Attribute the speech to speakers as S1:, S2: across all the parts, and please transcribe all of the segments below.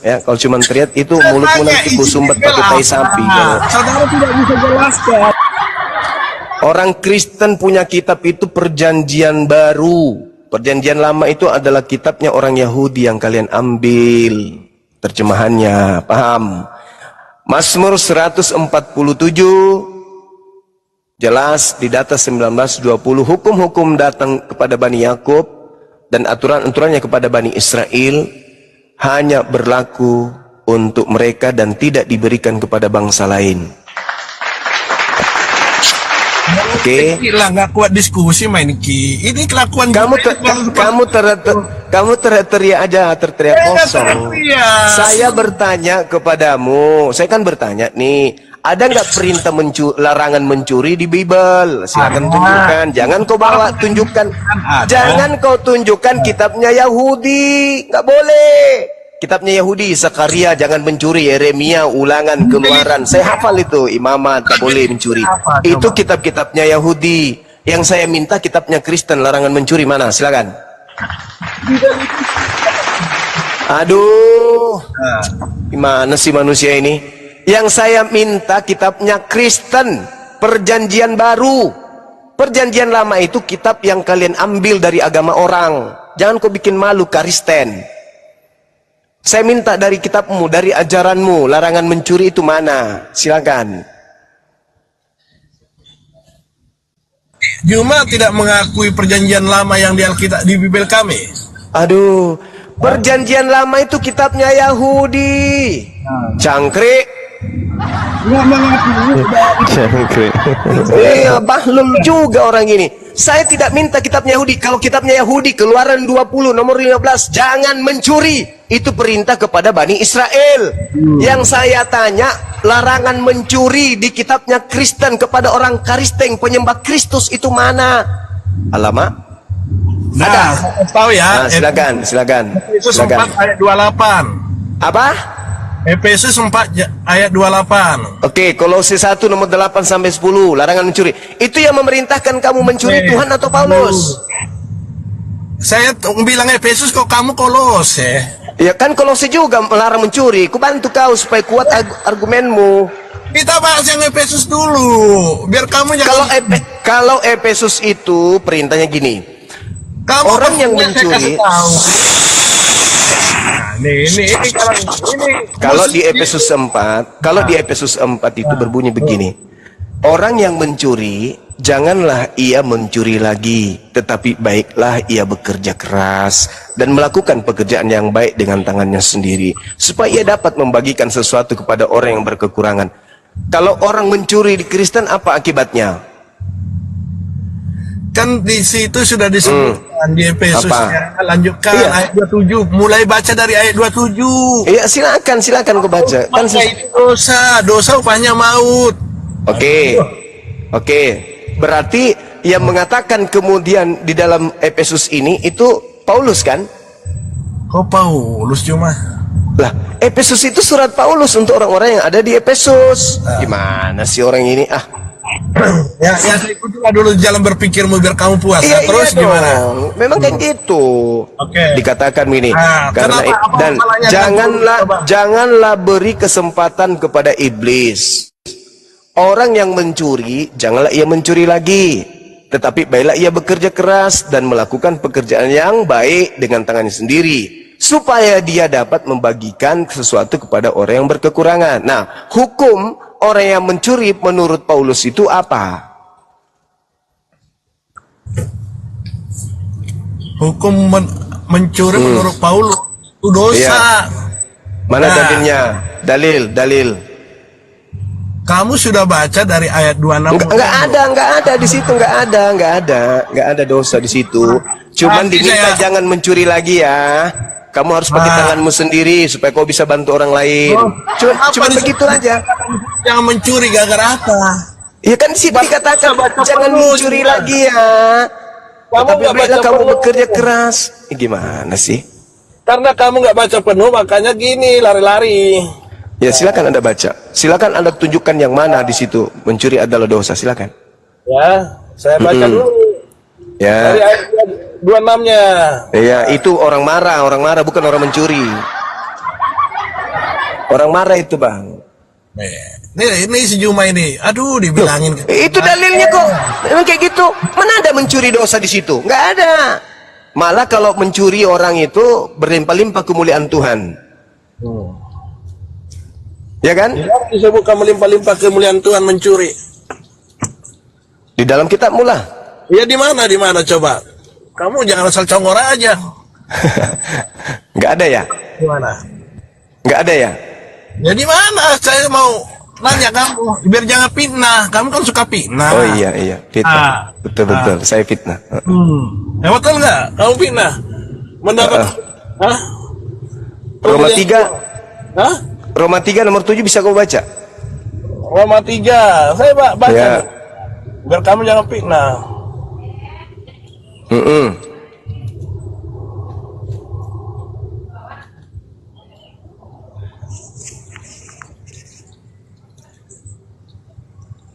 S1: Ya, kalau cuma teriak itu mulutmu nanti kusumbat pakai tai sapi.
S2: Saudara tidak bisa jelaskan.
S1: Orang Kristen punya kitab itu perjanjian baru. Perjanjian lama itu adalah kitabnya orang Yahudi yang kalian ambil terjemahannya, paham? Mazmur 147 jelas di data 1920, hukum-hukum datang kepada Bani Yakub dan aturan-aturannya kepada Bani Israel hanya berlaku untuk mereka dan tidak diberikan kepada bangsa lain. Oke.
S2: Gila, nggak kuat diskusi main Ki. Ini kelakuan
S1: kamu teriak aja, terteriak kosong. Saya bertanya kepadamu, saya kan bertanya nih, ada nggak perintah larangan mencuri di Bible? Silakan tunjukkan. Jangan kau bawa tunjukkan. Jangan kau tunjukkan kitabnya Yahudi. Nggak boleh. Kitabnya Yahudi, Zakaria jangan mencuri, Yeremia, Ulangan, Keluaran. Saya hafal itu, Imamat tak boleh mencuri. Itu kitab-kitabnya Yahudi. Yang saya minta kitabnya Kristen, larangan mencuri mana? Silakan. Aduh, gimana sih manusia ini? Yang saya minta kitabnya Kristen, perjanjian baru. Perjanjian lama itu kitab yang kalian ambil dari agama orang. Jangan kau bikin malu Kristen. Saya minta dari kitabmu, dari ajaranmu, larangan mencuri itu mana? Silakan.
S2: Cuma tidak mengakui perjanjian lama yang di Alkitab di Bible kami.
S1: Aduh, perjanjian lama itu kitabnya Yahudi. Cangkrik.
S2: Cangkrik.
S1: Iya, bahlul juga orang ini. Saya tidak minta kitabnya Yahudi. Kalau kitabnya Yahudi, Keluaran 20 nomor 15, jangan mencuri. Itu perintah kepada Bani Israel. Yang saya tanya, larangan mencuri di kitabnya Kristen kepada orang Kristen penyembah Kristus itu mana? Alamak.
S2: Nah, tahu ya.
S1: Nah, silakan.
S2: Efesus 4 ayat 28.
S1: Apa?
S2: Efesus 4 ayat 28.
S1: Oke, Kolose 1 nomor 8 sampai 10, larangan mencuri. Itu yang memerintahkan kamu mencuri Tuhan atau Paulus?
S2: Saya bilang Efesus, kok kamu Kolose?
S1: Ya kan Kolose juga melarang mencuri. Ku bantu kau supaya kuat argumenmu.
S2: Kita bahas yang Efesus dulu, biar kamu jangan.
S1: Kalau Efesus itu perintahnya gini.
S2: Kamu
S1: orang yang mencuri.
S2: Ini
S1: kalau di Efesus 4, itu berbunyi begini. Orang yang mencuri, janganlah ia mencuri lagi, tetapi baiklah ia bekerja keras dan melakukan pekerjaan yang baik dengan tangannya sendiri, supaya ia dapat membagikan sesuatu kepada orang yang berkekurangan. Kalau orang mencuri di Kristen, apa akibatnya?
S2: Kan di situ sudah disebutkan di Efesus. Ya, lanjutkan ayat 27. Mulai baca dari ayat 27.
S1: Iya, silakan kau baca. Kan
S2: itu dosa upahnya maut.
S1: Oke. Berarti yang mengatakan kemudian di dalam Efesus ini itu Paulus kan?
S2: Kok Paulus cuma?
S1: Lah, Efesus itu surat Paulus untuk orang-orang yang ada di Efesus. Gimana sih orang ini?
S2: Ya saya ikutilah dulu jalan berpikirmu biar kamu puas. Terus gimana?
S1: Memang kayak gitu. Dikatakan ini. Karena dan janganlah beri kesempatan kepada iblis. Orang yang mencuri, janganlah ia mencuri lagi, tetapi baiklah ia bekerja keras dan melakukan pekerjaan yang baik dengan tangannya sendiri, supaya dia dapat membagikan sesuatu kepada orang yang berkekurangan. Nah, hukum orang yang mencuri menurut Paulus itu apa?
S2: Hukum mencuri menurut Paulus itu dosa.
S1: Mana dalilnya? Dalil.
S2: Kamu sudah baca dari ayat 26?
S1: Enggak ada di situ, enggak ada dosa di situ. Cuman diminta jangan mencuri lagi ya. Kamu harus pakai tanganmu sendiri supaya kau bisa bantu orang lain. Cuma begitu aja.
S2: Jangan mencuri gara-gara apa?
S1: Ya kan di situ dikatakan jangan mencuri lagi ya. Tapi beda kamu bekerja keras. Gimana sih?
S2: Karena kamu nggak baca penuh, makanya gini lari-lari.
S1: Ya silakan Anda baca. Silakan Anda tunjukkan yang mana di situ mencuri adalah dosa. Silakan.
S2: Ya, saya baca dulu.
S1: Ya.
S2: Dari ayat 26-nya.
S1: Ya, itu orang marah bukan orang mencuri. Orang marah itu, Bang.
S2: Ini si Juma ini, aduh dibilangin.
S1: Itu dalilnya kok. Memang kayak gitu. Mana ada mencuri dosa di situ? Nggak ada. Malah kalau mencuri orang itu berlimpah-limpah kemuliaan Tuhan. Ya kan?
S2: Ya, disebutkan melimpah-limpah kemuliaan Tuhan mencuri.
S1: Di dalam kitab Mula.
S2: Ya di mana coba? Kamu jangan asal congor aja.
S1: Nggak ada ya?
S2: Di mana?
S1: Nggak ada ya?
S2: Ya di mana? Saya mau nanya kamu, biar jangan fitnah. Kamu kan suka fitnah.
S1: Oh iya, fitnah. Betul. Saya fitnah.
S2: Ya betul nggak? Kamu fitnah. Mendapat
S1: Roma 3.
S2: Hah?
S1: Roma 3 nomor 7 bisa kau baca?
S2: Roma 3. Saya baca.
S1: Ya.
S2: Biar kamu jangan fitnah.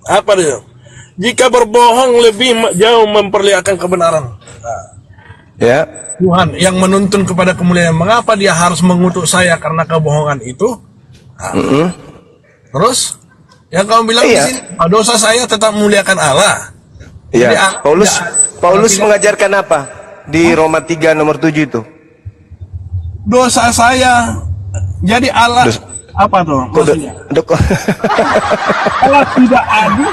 S2: Apa dia? Jika berbohong lebih jauh memperlihatkan kebenaran.
S1: Ya.
S2: Tuhan yang menuntun kepada kemuliaan. Mengapa dia harus mengutuk saya karena kebohongan itu? Terus yang kamu bilang di sini, dosa saya tetap memuliakan Allah.
S1: Iya.
S2: Jadi,
S1: Paulus mengajarkan apa di Roma 3 nomor 7 itu?
S2: Dosa saya jadi Allah apa tuh maksudnya? Allah tidak adil.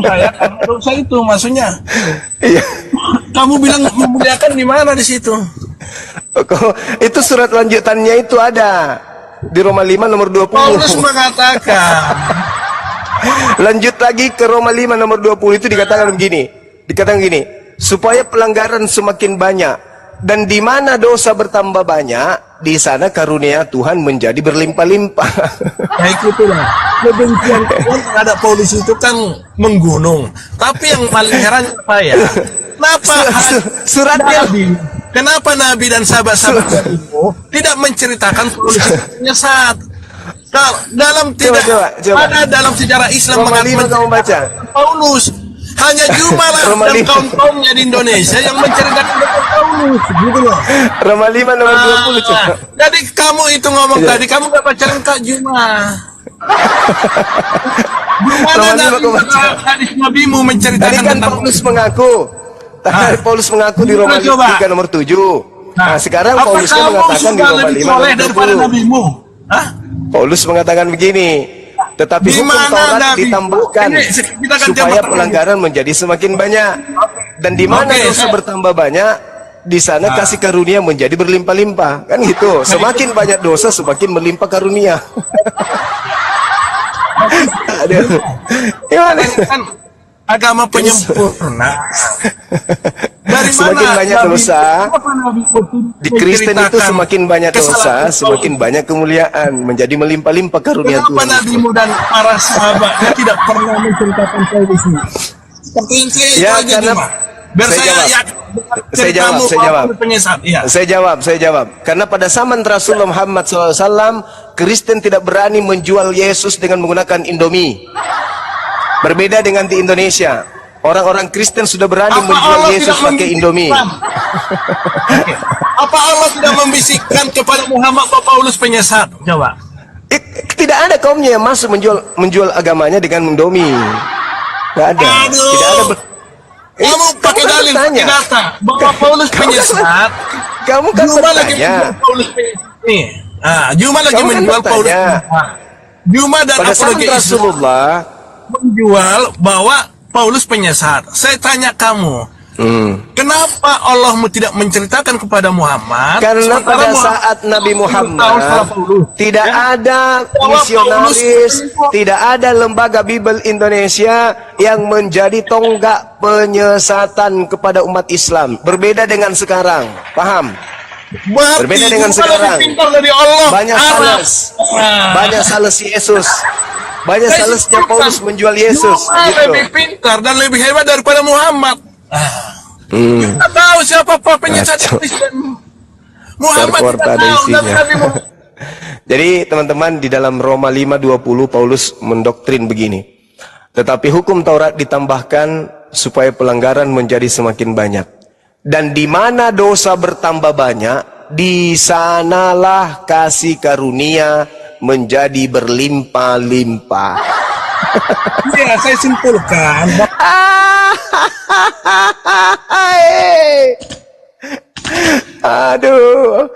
S2: Saya karena dosa itu maksudnya.
S1: Iya.
S2: Kamu bilang memuliakan di mana di situ?
S1: Itu surat lanjutannya itu ada di Roma 5 nomor 20.
S2: Paulus mengatakan.
S1: Lanjut lagi ke Roma 5 nomor 20 itu dikatakan begini. Supaya pelanggaran semakin banyak dan di mana dosa bertambah banyak, di sana karunia Tuhan menjadi berlimpah-limpah.
S2: Ya itulah. Kebencian Tuhan terhadap Paulus itu kan menggunung. Tapi yang paling heran apa ya? Kenapa Nabi dan sahabat-sahabat itu tidak menceritakan Paulus menyesat? Dalam dalam sejarah Islam
S1: kamu baca
S2: Paulus hanya Juma lah dan kaum-kaumnya di Indonesia yang menceritakan tentang Paulus gitu loh.
S1: Roma 5 nomor 20 coba.
S2: Jadi kamu itu ngomong tadi kamu gak baca lengkap Juma. Hadis Nabimu menceritakan
S1: tadi kan
S2: tentang
S1: Paulus mengaku. Paulus mengaku di Roma 3 nomor 7. Nah, sekarang Paulusnya mengatakan di Roma 5 nomor 20.
S2: Nabimu?
S1: Paulus mengatakan begini, tetapi hukum Taurat ditambahkan supaya pelanggaran menjadi semakin banyak. Dan di mana dosa bertambah banyak, di sana kasih karunia menjadi berlimpah-limpah. Kan gitu. Semakin banyak dosa, semakin melimpah karunia. Aduh. Gimana?
S2: Agama penyempurna. Dari
S1: semakin
S2: mana
S1: banyak dosa di Kristen itu semakin banyak dosa, semakin banyak kemuliaan, menjadi melimpah-limpah karunia Tuhan.
S2: Kenapa Nabimu dan para sahabatnya tidak pernah menceritakan Paulus ini?
S1: Ya, karena saya jawab. Karena pada zaman Rasulullah Muhammad SAW, Kristen tidak berani menjual Yesus dengan menggunakan Indomie. Berbeda dengan di Indonesia, orang-orang Kristen sudah berani menjual Yesus pakai Indomie.
S2: Apa Allah tidak membisikkan kepada Muhammad bahwa Paulus penyesat? Coba.
S1: Tidak ada kaumnya yang masuk menjual agamanya dengan Indomie. Tidak ada. Tidak ada.
S2: Kamu pakai dalil, pakai data bahwa Paulus penyesat.
S1: Kamu kan bertanya.
S2: Juma lagi menjual Paulus. Juma dan apologi
S1: Rasulullah
S2: menjual bahwa Paulus penyesat. Saya tanya kamu, kenapa Allah tidak menceritakan kepada Muhammad?
S1: Karena pada saat Nabi Muhammad tidak ada misionaris, tidak ada lembaga Bible Indonesia yang menjadi tonggak penyesatan kepada umat Islam. Berbeda dengan sekarang, paham? Berbeda dengan sekarang. Banyak sales Yesus. Banyak salesnya Paulus menjual Yesus gitu.
S2: Lebih pintar dan lebih hebat daripada Muhammad. Kita tahu siapa penyesat Kristen. Muhammad kita tahu.
S1: Jadi teman-teman, di dalam Roma 5:20 Paulus mendoktrin begini. Tetapi hukum Taurat ditambahkan supaya pelanggaran menjadi semakin banyak. Dan di mana dosa bertambah banyak, di sanalah kasih karunia menjadi berlimpah-limpah.
S2: Ya, saya simpulkan.
S1: Aduh,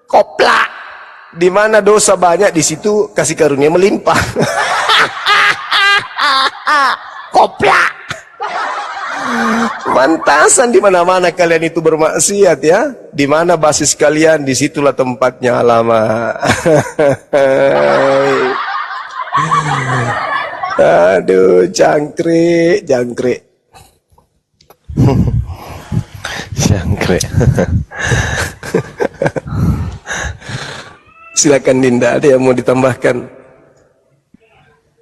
S1: koplak. Di mana dosa banyak, di situ kasih karunia melimpah. Koplak. Mantasan di mana-mana kalian itu bermaksiat ya. Di mana basis kalian, disitulah tempatnya. Alamak. Aduh, jangkrik, jangkrik. Jangkrik. Silakan Dinda, ada yang mau ditambahkan?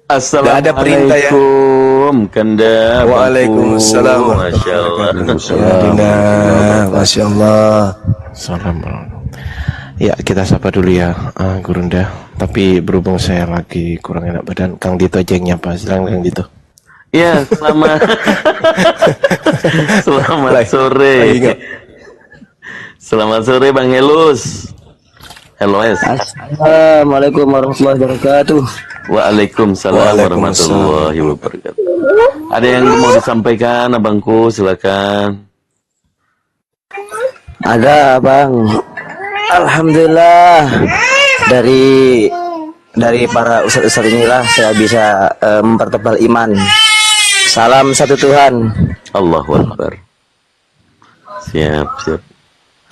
S3: Assalamualaikum Kanda.
S1: Waalaikumsalam.
S3: Masya Allah.
S1: Dinda, Masya Allah. Assalamualaikum. Ya, kita sapa dulu ya, Gurunda. Tapi berhubung saya lagi kurang enak badan, Kang Dito aja yang nyapa. Silakan Kang Dito.
S3: Ya, selamat selamat sore. Selamat sore Bang Helus. Hello S.
S4: Assalamualaikum warahmatullahi wabarakatuh.
S3: Waalaikumsalam warahmatullahi wabarakatuh. Ada yang mau disampaikan abangku, silakan.
S4: Ada Bang. Alhamdulillah dari para ustadz-ustadz inilah saya bisa mempertebal iman. Salam satu Tuhan.
S3: Allahu Akbar. Siap, siap.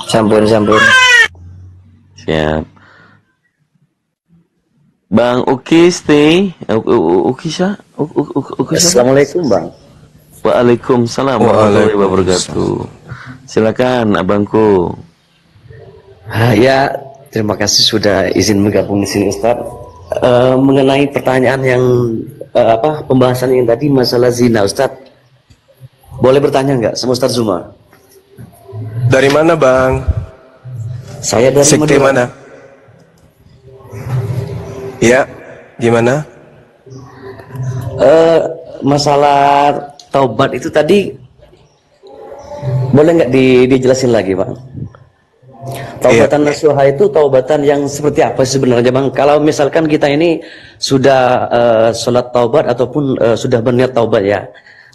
S4: Sampun.
S3: Siap. Bang Uki stay. Ukisha?
S4: Assalamualaikum Bang.
S3: Waalaikumsalam warahmatullahi wabarakatuh. Silakan abangku.
S4: Ya, terima kasih sudah izin bergabung di sini Ustaz. Mengenai pertanyaan yang pembahasan yang tadi masalah zina Ustaz. Boleh bertanya nggak sama Ustaz Zuma?
S1: Dari mana Bang?
S4: Saya dari
S1: Sekte
S4: Madura.
S1: mana? Ya, gimana?
S4: Masalah taubat itu tadi boleh nggak dijelasin lagi Bang? Taubatan nasuha itu taubatan yang seperti apa sebenarnya Bang? Kalau misalkan kita ini sudah sholat taubat ataupun sudah berniat taubat ya,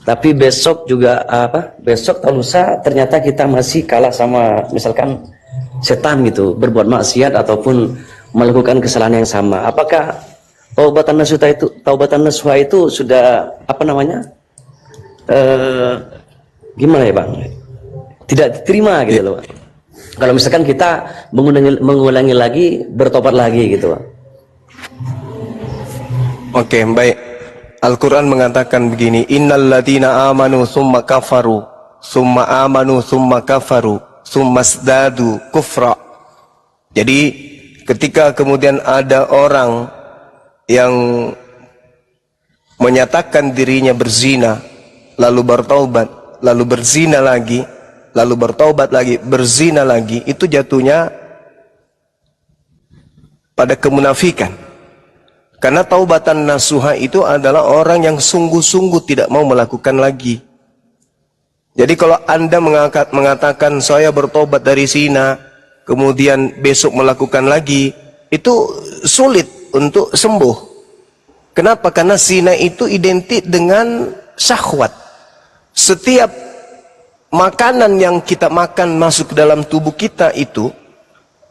S4: tapi besok juga besok atau lusa ternyata kita masih kalah sama misalkan setan gitu, berbuat maksiat ataupun melakukan kesalahan yang sama. Apakah taubatan nasuha itu sudah gimana ya Bang? Tidak diterima gitu loh Bang. Kalau misalkan kita mengulangi lagi, bertobat lagi gitu Bang.
S1: Oke, baik. Al-Quran mengatakan begini, Innal ladhina amanu summa kafaru, summa amanu summa kafaru, summa sdadu kufra. Jadi ketika kemudian ada orang yang menyatakan dirinya berzina, lalu bertaubat, lalu berzina lagi, lalu bertaubat lagi, berzina lagi, itu jatuhnya pada kemunafikan. Karena taubatan nasuha itu adalah orang yang sungguh-sungguh tidak mau melakukan lagi. Jadi kalau Anda mengatakan saya bertobat dari zina, kemudian besok melakukan lagi, itu sulit untuk sembuh. Kenapa? Karena zina itu identik dengan syahwat. Setiap makanan yang kita makan masuk ke dalam tubuh kita itu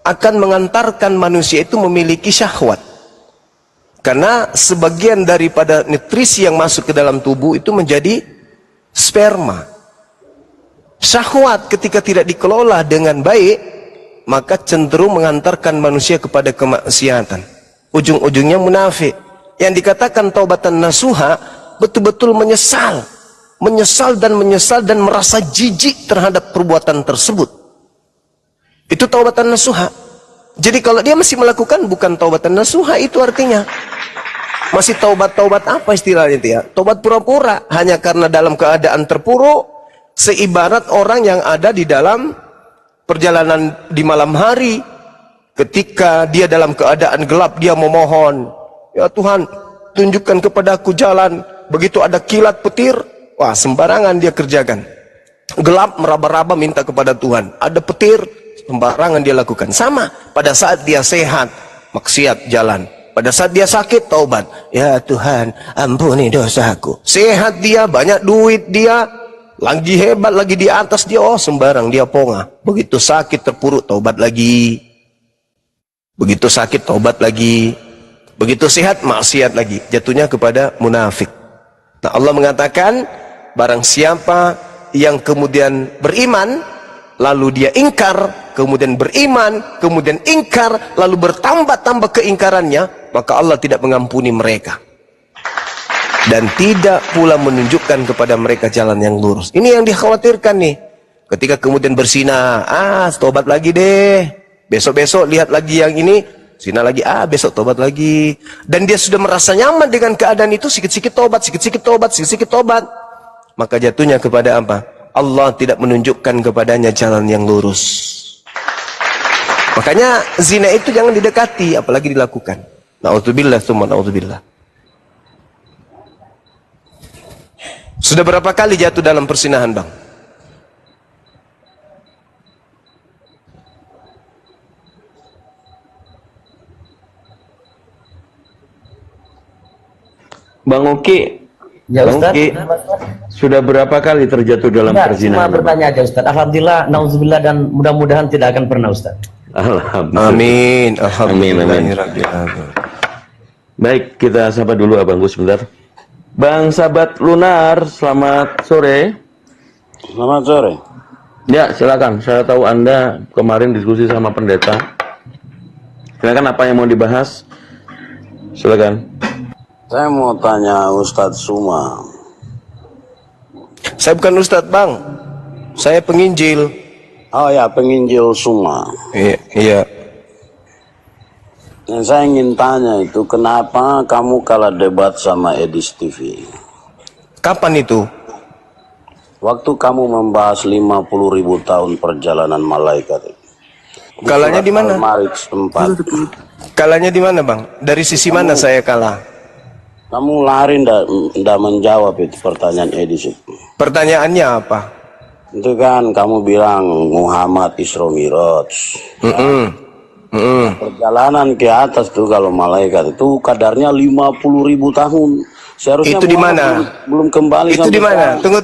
S1: akan mengantarkan manusia itu memiliki syahwat. Karena sebagian daripada nutrisi yang masuk ke dalam tubuh itu menjadi sperma. Syahwat ketika tidak dikelola dengan baik, maka cenderung mengantarkan manusia kepada kemaksiatan. Ujung-ujungnya munafik. Yang dikatakan taubatan nasuha betul-betul menyesal dan merasa jijik terhadap perbuatan tersebut. Itu taubatan nasuha. Jadi kalau dia masih melakukan, bukan taubatan nasuha itu artinya. Masih taubat-taubat apa istilahnya itu ya? Taubat pura-pura, hanya karena dalam keadaan terpuruk, seibarat orang yang ada di dalam perjalanan di malam hari, ketika dia dalam keadaan gelap, dia memohon, ya Tuhan, tunjukkan kepadaku jalan. Begitu ada kilat petir, sembarangan dia kerjakan. Gelap, meraba-raba minta kepada Tuhan. Ada petir, sembarangan dia lakukan. Sama pada saat dia sehat, maksiat jalan. Pada saat dia sakit, taubat. Ya Tuhan, ampuni dosaku. Sehat dia, banyak duit dia, lagi hebat, lagi di atas dia, oh sembarang dia pongah. Begitu sakit terpuruk, taubat lagi. Begitu sakit, taubat lagi. Begitu sehat, maksiat lagi. Jatuhnya kepada munafik. Nah, Allah mengatakan, barang siapa yang kemudian beriman, lalu dia ingkar, kemudian beriman, kemudian ingkar, lalu bertambah-tambah keingkarannya, maka Allah tidak mengampuni mereka. Dan tidak pula menunjukkan kepada mereka jalan yang lurus. Ini yang dikhawatirkan nih. Ketika kemudian berzina, tobat lagi deh. Besok-besok lihat lagi yang ini, zina lagi, besok tobat lagi. Dan dia sudah merasa nyaman dengan keadaan itu, sikit-sikit tobat, sikit-sikit tobat, sikit-sikit tobat. Maka jatuhnya kepada apa? Allah tidak menunjukkan kepadanya jalan yang lurus. Makanya zina itu jangan didekati, apalagi dilakukan. Na'udzubillah, tsumma na'udzubillah. Sudah berapa kali jatuh dalam persinahan, Bang?
S3: Bang Uki,
S4: Ya
S3: Bang
S4: Ustaz.
S3: Uki, sudah berapa kali terjatuh dalam
S4: Enggak, cuma
S3: perzinahan?
S4: bertanya aja Ustaz. Alhamdulillah, nauzubillah, dan mudah-mudahan tidak akan pernah Ustaz.
S3: Alhamdulillah.
S1: Amin.
S3: Amin. Baik, kita sapa dulu Abangku sebentar. Bang Sahabat Lunar, selamat sore.
S5: Selamat sore.
S3: Ya, silakan. Saya tahu Anda kemarin diskusi sama pendeta. Silakan, apa yang mau dibahas? Silakan.
S5: Saya mau tanya Ustadz Suma.
S1: Saya bukan Ustadz, Bang. Saya penginjil.
S5: Oh ya, penginjil Suma.
S1: Iya.
S5: Yang saya ingin tanya itu, kenapa kamu kalah debat sama Edis TV?
S1: Kapan itu?
S5: Waktu kamu membahas 50.000 tahun perjalanan malaikat.
S1: Kalahnya di mana?
S5: Al-Ma'arij 4.
S1: Kalahnya di mana, Bang? Dari sisi mana saya kalah?
S5: Kamu lari ndak menjawab itu pertanyaan Edis itu.
S1: Pertanyaannya apa?
S5: Itu kan kamu bilang Muhammad Isra Miraj. Perjalanan ke atas tuh kalau malaikat itu kadarnya 50.000 tahun. Seharusnya
S1: Itu di
S5: Muhammad
S1: mana?
S5: belum kembali.
S1: Itu di mana? Tunggu.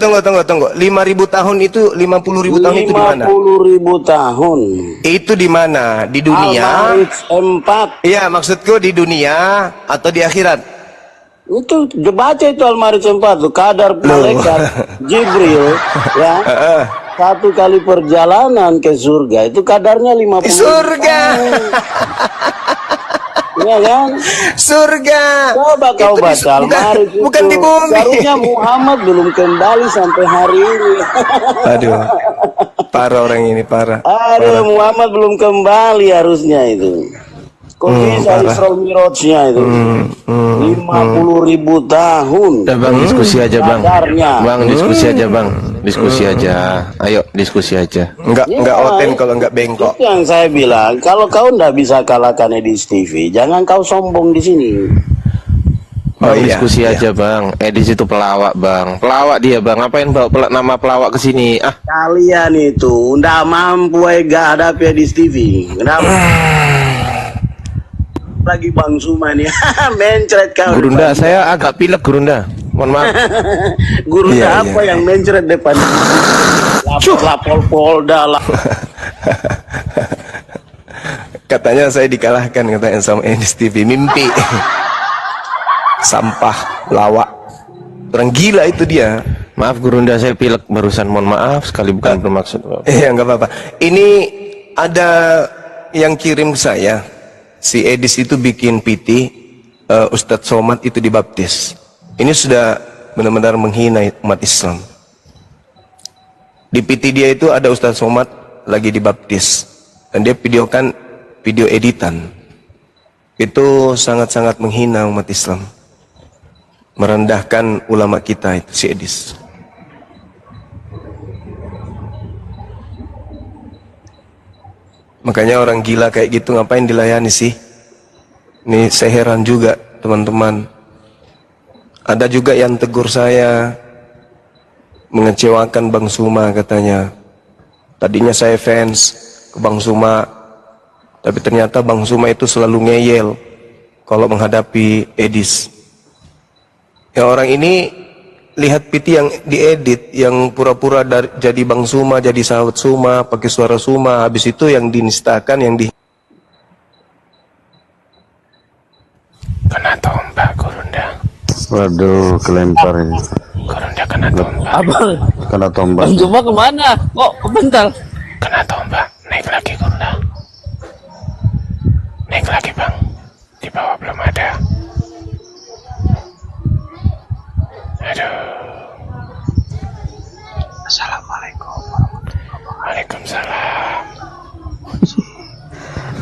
S1: 5.000 tahun itu, 50.000 tahun itu di mana?
S5: 50.000 tahun.
S1: Itu di mana? Di dunia?
S5: Al-Ma'arij 4.
S1: Iya, maksudku di dunia atau di akhirat?
S5: Itu dibaca itu Al-Ma'arij 4 tuh kadar malaikat Jibril ya. Satu kali perjalanan ke surga itu kadarnya 50.
S1: Di surga.
S5: Iya kan?
S1: Surga.
S5: Coba kau
S1: Itu
S5: baca Al-Ma'arij itu.
S1: bukan di bumi.
S5: Seharusnya Muhammad belum kembali sampai hari ini.
S1: Aduh. Parah orang ini, parah.
S5: Aduh, Muhammad belum kembali harusnya itu. Kok bisa Isra Mirajnya itu? 50.000 tahun.
S6: Udah Bang, diskusi aja Bang.
S5: Kadarnya.
S6: Bang, diskusi aja Bang. Diskusi aja. Ayo, diskusi aja.
S1: Enggak oten kalau enggak bengkok.
S5: Itu yang saya bilang, kalau kau ndak bisa kalahkan Edis TV, jangan kau sombong di sini.
S6: Bang,
S1: iya,
S6: diskusi
S1: iya.
S6: aja Bang. Edis itu pelawak Bang. Pelawak dia Bang. Ngapain bawa nama pelawak ke sini?
S5: Kalian itu ndak mampu gak hadapi Edis TV. Kenapa? Lagi Bang Suma nih, mencret kau.
S6: Gurunda, saya agak pilek Gurunda. Mohon maaf.
S5: Guru
S1: Iya,
S5: apa
S1: iya,
S5: yang mencret depan? Lapor Polda lah.
S1: Katanya saya dikalahkan katanya sama Edis TV. Mimpi. Sampah, lawak. Orang gila itu dia.
S6: Maaf Gurunda, saya pilek barusan. Mohon maaf sekali, bukan bermaksud.
S1: Iya, enggak apa-apa. Ini ada yang kirim saya. Si Edis itu bikin PT, Ustadz Somad itu dibaptis. Ini sudah benar-benar menghina umat Islam. Di PT dia itu ada Ustadz Somad lagi dibaptis. Dan dia videokan video editan. Itu sangat-sangat menghina umat Islam. Merendahkan ulama kita itu, si Edis. Makanya orang gila kayak gitu ngapain dilayani sih? Ini saya heran juga teman-teman. Ada juga yang tegur saya, mengecewakan Bang Suma katanya. Tadinya saya fans, ke Bang Suma. Tapi ternyata Bang Suma itu selalu ngeyel kalau menghadapi Edis. Ya, orang ini lihat PT yang diedit, yang pura-pura jadi Bang Suma, jadi sahabat Suma, pakai suara Suma. Habis itu yang dinistakan, yang di...
S6: Kena tombak Gurunda.
S3: Waduh, kelempar ini.
S6: Gurunda kena tombak.
S5: Abang,
S3: Kena tombak.
S5: Bang Zuma kemana? Kok kebental?
S6: Kena tombak. Naik lagi Gurunda. Naik lagi bang. Di bawah belum ada. Aduh. Assalamualaikum warahmatullahi wabarakatuh. Waalaikumsalam.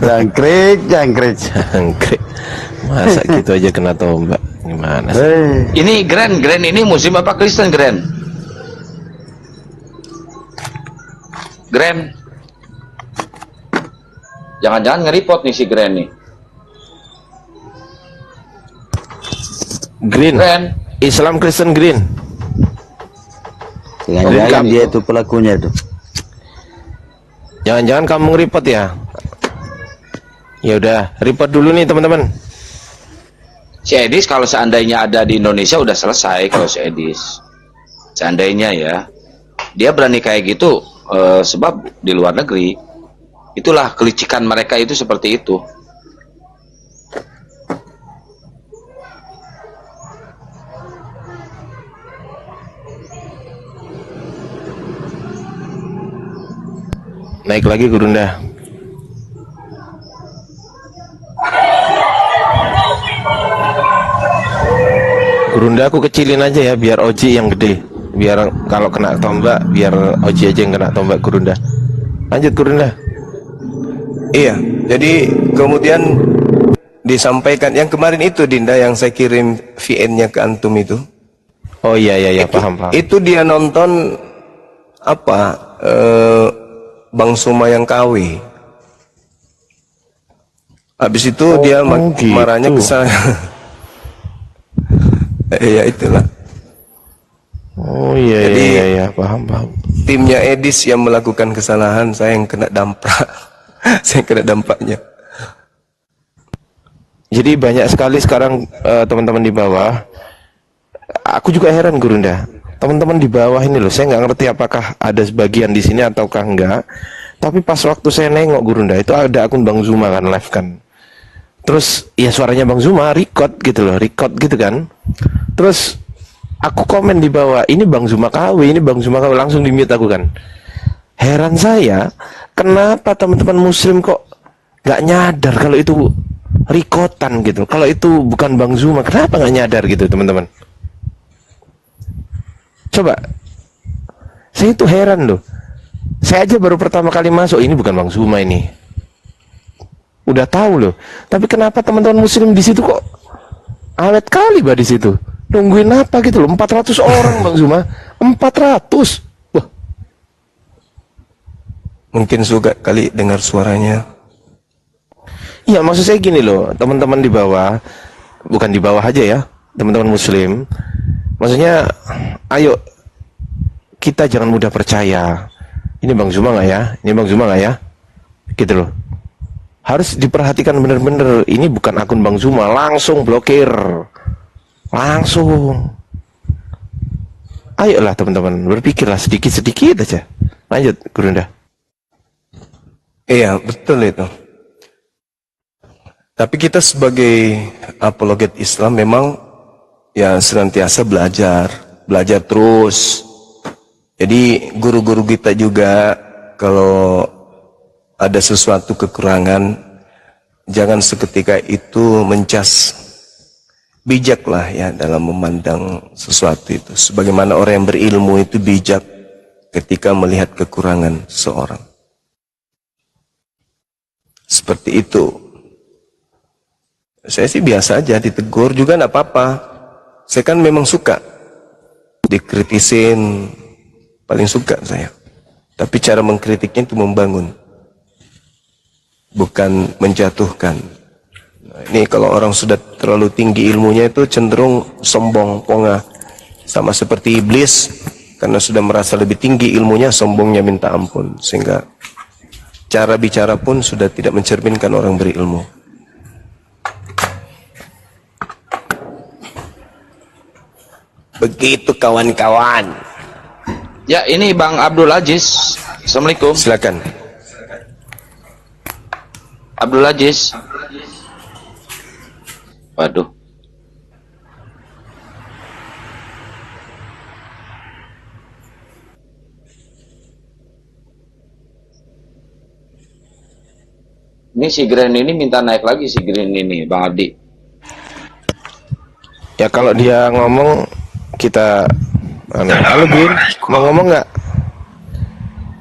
S3: Jangkrik, jangkrik.
S6: Jangkrik. Masa gitu aja kena tombak. Gimana sih?
S3: Hei,
S7: Ini Grand ini Muslim apa Kristen Grand? Grand. Jangan-jangan nge-report nih si Grand nih.
S6: Green.
S7: Grand.
S6: Islam Kristen Green.
S3: jangan-jangan dia itu pelakunya itu.
S6: Jangan-jangan kamu nge-report ya? Ya udah, report dulu nih teman-teman.
S7: Si Edis kalau seandainya ada di Indonesia udah selesai kalau si Edis. Seandainya ya. Dia berani kayak gitu sebab di luar negeri. Itulah kelicikan mereka itu seperti itu.
S6: Naik lagi Gurunda. Gurunda aku kecilin aja ya biar Oji yang gede. Biar kalau kena tombak biar Oji aja yang kena tombak Gurunda. Lanjut Gurunda.
S1: Iya, jadi kemudian disampaikan yang kemarin itu Dinda yang saya kirim VN-nya ke antum itu.
S6: Oh iya paham.
S1: Itu dia nonton apa? Bang Suma yang KW. Habis itu dia
S6: gitu.
S1: marahnya ke saya. Ya itulah.
S6: Oh iya
S1: Jadi,
S6: iya paham.
S1: Timnya Edis yang melakukan kesalahan, saya yang kena dampak. Saya kena dampaknya.
S6: Jadi banyak sekali sekarang teman-teman di bawah. Aku juga heran Gurunda. Teman-teman di bawah ini loh, saya nggak ngerti apakah ada sebagian di sini ataukah enggak. Tapi pas waktu saya nengok Gurunda itu ada akun Bang Zuma kan live kan. Terus ya suaranya Bang Zuma record gitu loh, record gitu kan. Terus aku komen di bawah, ini Bang Zuma KW, ini Bang Zuma KW, langsung di mute aku kan. Heran saya, kenapa teman-teman muslim kok nggak nyadar kalau itu rekotan gitu. Kalau itu bukan Bang Zuma, kenapa nggak nyadar gitu teman-teman? Coba, saya itu heran loh. Saya aja baru pertama kali masuk, ini bukan Bang Zuma ini. Udah tahu loh. Tapi kenapa teman-teman muslim di situ kok awet kali bah di situ? Nungguin apa gitu loh? 400 orang Bang Zuma, 400. Wah.
S1: Mungkin suka kali dengar suaranya.
S6: Iya, maksud saya gini loh, teman-teman di bawah, bukan di bawah aja ya, teman-teman muslim. Maksudnya, ayo kita jangan mudah percaya. Ini Bang Zuma nggak ya? Ini Bang Zuma nggak ya? Gitu loh. Harus diperhatikan bener-bener. Ini bukan akun Bang Zuma, langsung blokir, langsung. Ayolah teman-teman, berpikirlah sedikit-sedikit aja. Lanjut, Gurunda.
S1: Iya, betul itu. Tapi kita sebagai apologet Islam memang ya senantiasa belajar terus. Jadi guru-guru kita juga kalau ada sesuatu kekurangan, jangan seketika itu mencas. Bijaklah ya dalam memandang sesuatu itu. Sebagaimana orang yang berilmu itu bijak ketika melihat kekurangan seseorang. Seperti itu. Saya sih biasa aja, ditegur juga enggak apa-apa. Saya kan memang suka dikritisin, paling suka saya. Tapi cara mengkritiknya itu membangun, bukan menjatuhkan. Nah, ini kalau orang sudah terlalu tinggi ilmunya itu cenderung sombong, pongah. Sama seperti iblis, karena sudah merasa lebih tinggi ilmunya, sombongnya minta ampun. Sehingga cara bicara pun sudah tidak mencerminkan orang berilmu. Begitu kawan-kawan.
S7: Ya, ini Bang Abdul Aziz. Assalamualaikum.
S1: Silakan.
S7: Abdul Aziz. Waduh. Ini si Green ini minta naik lagi si Green ini, Bang Abdi.
S6: Ya kalau dia ngomong kita halo Green, mau ngomong nggak?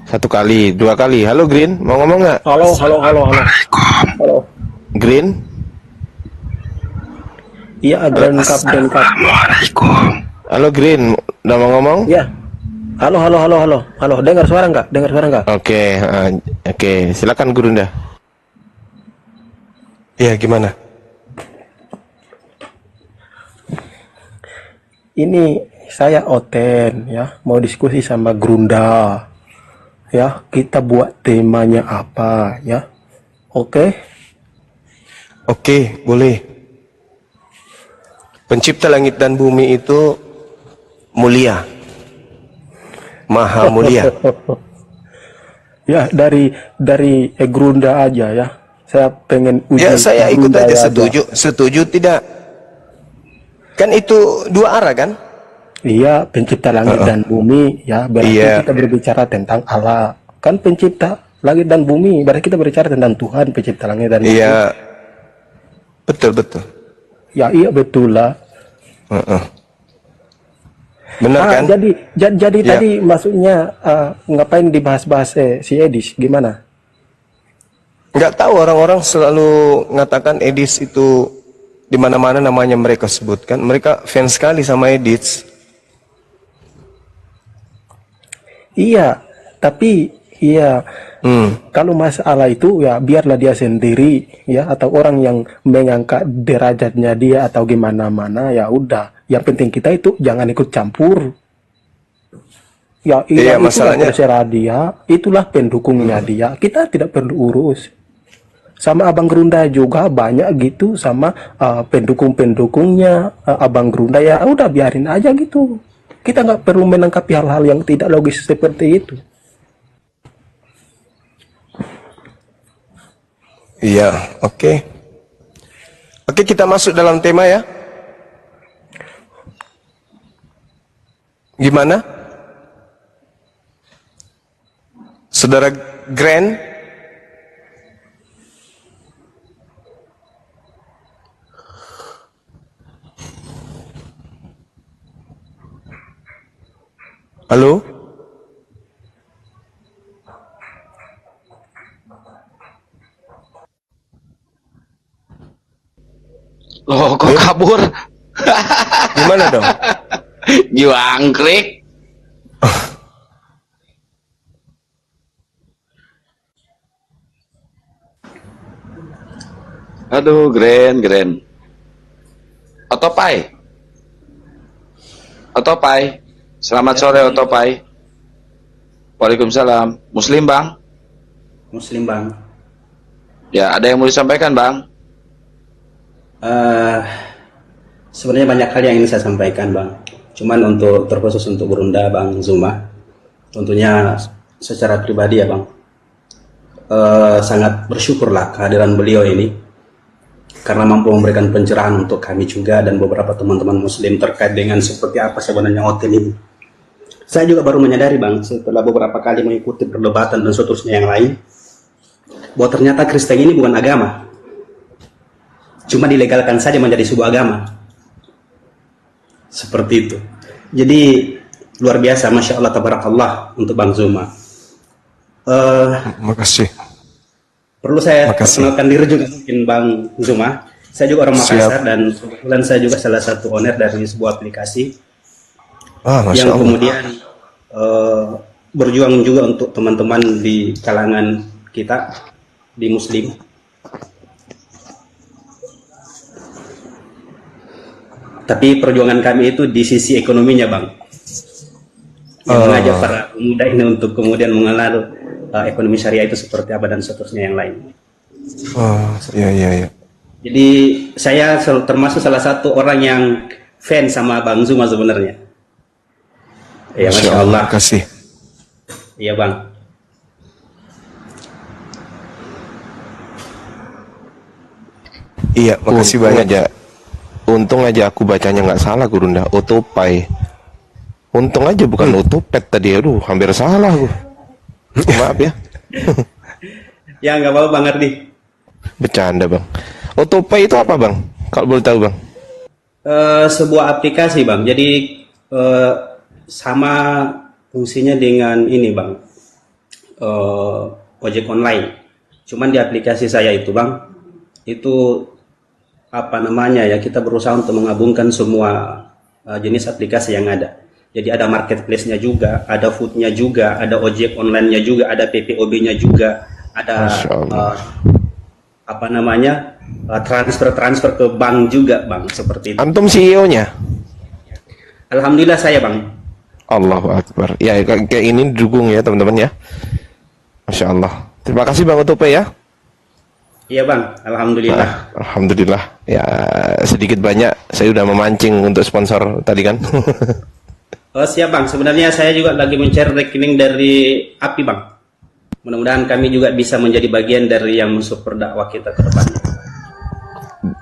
S6: 1 kali, 2 kali. Halo Green, mau ngomong nggak?
S8: Halo. Halo.
S6: Green?
S8: Iya, Grand Cup.
S6: Halo Green, udah mau ngomong?
S8: Iya. Halo. Dengar suara nggak?
S6: Oke, silakan Gurunda.
S1: Ya, gimana?
S8: Ini saya Oten ya, mau diskusi sama Grunda. Ya, kita buat temanya apa ya? Oke?
S1: Oke, boleh. Pencipta langit dan bumi itu mulia. Maha mulia.
S8: Ya, dari Grunda aja ya. Saya pengen uji.
S1: Ya, saya ikut
S8: Grunda
S1: aja, setuju tidak? Kan itu 2 arah kan?
S8: Iya, pencipta langit dan bumi ya. Berarti kita berbicara tentang Allah. Kan pencipta langit dan bumi, berarti kita berbicara tentang Tuhan pencipta langit dan bumi.
S1: Iya. Betul.
S8: Ya, iya betul lah.
S1: Benar kan?
S8: Jadi
S1: Ya.
S8: tadi maksudnya ngapain dibahas-bahas si Edis gimana?
S1: Nggak tahu, orang-orang selalu mengatakan Edis itu di mana-mana namanya mereka sebutkan. Mereka fans sekali sama Edis.
S8: Iya, tapi iya kalau masalah itu ya biarlah dia sendiri ya, atau orang yang mengangkat derajatnya dia atau gimana mana ya udah. Yang penting kita itu jangan ikut campur. Ya
S1: Iya,
S8: itu
S1: masalahnya.
S8: terserah dia, itulah pendukungnya dia. Kita tidak perlu urus. Sama Abang Gerunda juga banyak gitu, sama pendukung-pendukungnya Abang Gerunda, ya udah biarin aja gitu. Kita nggak perlu menangkapi hal-hal yang tidak logis seperti itu.
S1: Iya, oke. Oke, kita masuk dalam tema ya. Gimana? Saudara Grand? Halo?
S7: Loh, kok kabur?
S1: Gimana dong?
S7: Juangkrik. Aduh, Grand. Otopai. Selamat sore Otopai. Waalaikumsalam. Muslim, Bang?
S9: Muslim, Bang.
S7: Ya, ada yang mau disampaikan, Bang?
S9: Sebenarnya banyak hal yang ingin saya sampaikan, Bang. Cuman terkhusus untuk Gurunda, Bang Zuma, tentunya secara pribadi ya, Bang, sangat bersyukurlah kehadiran beliau ini, karena mampu memberikan pencerahan untuk kami juga dan beberapa teman-teman Muslim terkait dengan seperti apa sebenarnya hotel ini. Saya juga baru menyadari, Bang, setelah beberapa kali mengikuti perdebatan dan seterusnya yang lain, bahwa ternyata Kristen ini bukan agama, cuma dilegalkan saja menjadi sebuah agama. Seperti itu. Jadi luar biasa, Masya Allah, Tabarakallah untuk Bang Zuma.
S1: Makasih.
S9: Perlu saya perkenalkan diri juga mungkin, Bang Zuma. Saya juga orang Makassar dan kebetulan saya juga salah satu owner dari sebuah aplikasi yang kemudian berjuang juga untuk teman-teman di kalangan kita di Muslim. Tapi perjuangan kami itu di sisi ekonominya, Bang. Yang mengajak para pemuda ini untuk kemudian mengenal ekonomi syariah itu seperti apa dan seterusnya yang lain.
S6: Oh, iya.
S9: Jadi saya termasuk salah satu orang yang fans sama Bang Zuma sebenarnya. Ya, Masya Allah.
S6: Kasih.
S9: Iya Bang.
S6: Iya, makasih banyak ya. Untung aja aku bacanya nggak salah Gurunda, Otopai. Untung aja bukan Otopet tadi, aduh hampir salah aku. Maaf ya.
S9: Ya nggak apa-apa Bang Ardi.
S6: Bercanda Bang. Otopai itu apa Bang? Kalau boleh tahu Bang.
S9: Sebuah aplikasi Bang. Jadi sama fungsinya dengan ini Bang. Ojek online. Cuman di aplikasi saya itu Bang, itu apa namanya ya, kita berusaha untuk menggabungkan semua jenis aplikasi yang ada. Jadi ada marketplace-nya juga, ada food-nya juga, ada ojek online-nya juga, ada PPOB-nya juga, ada apa namanya transfer ke bank juga Bang, seperti itu.
S6: Antum CEO-nya?
S9: Alhamdulillah saya Bang.
S6: Allahu Akbar. Ya kayak ini didukung ya teman-teman ya. Masya Allah. Terima kasih Bang Otopai ya.
S9: Iya Bang, alhamdulillah.
S6: Alhamdulillah. Ya sedikit banyak saya udah memancing untuk sponsor tadi kan.
S9: Oh siap Bang, sebenarnya saya juga lagi mencari rekening dari API Bang. Mudah-mudahan kami juga bisa menjadi bagian dari yang mensupport dakwah kita ke depannya.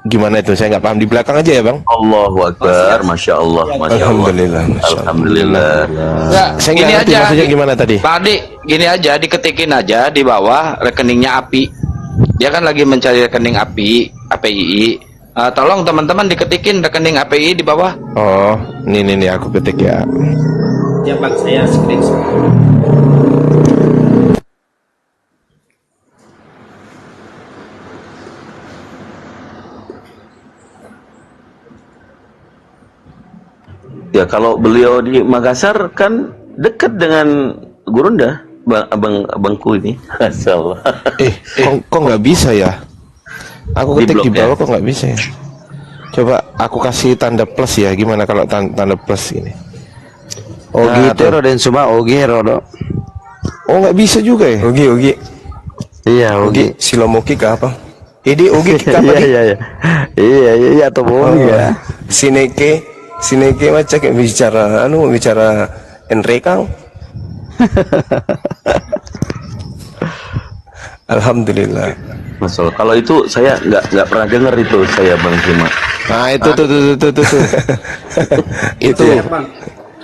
S6: Gimana itu? Saya nggak paham. Di belakang aja ya Bang.
S3: Allahu Akbar, Masya Allah, Masya Allah.
S6: Alhamdulillah.
S3: Alhamdulillah.
S7: Ya,
S6: Saya
S7: gini
S6: nggak ngerti
S7: aja.
S6: maksudnya gimana tadi.
S7: Pak Adi, gini aja, diketikin aja di bawah rekeningnya API. Dia kan lagi mencari rekening API. Tolong teman-teman diketikin rekening API di bawah.
S6: Oh, ini aku ketik ya.
S9: Ya Bang, saya screenshot.
S3: Ya kalau beliau di Makassar kan dekat dengan Gurunda, abangku ini. Masyaallah.
S6: Kok nggak bisa ya? Aku ketik di bawah kok nggak bisa ya? Coba aku kasih tanda plus ya. Gimana kalau tanda plus ini?
S5: Ogi tero dan semua Ogi Rodo.
S6: Oh nggak bisa juga ya?
S1: Ogi.
S5: Iya Ogi.
S1: Silomoki ke apa? Ini Ogi ke apa?
S5: Iya atau bohong ya.
S1: Sineke macam kayak bicara Enrekang. Alhamdulillah.
S3: Masalah kalau itu saya nggak pernah dengar itu saya Bang Zuma.
S6: Nah itu tuh. Itu.
S9: Siap Bang.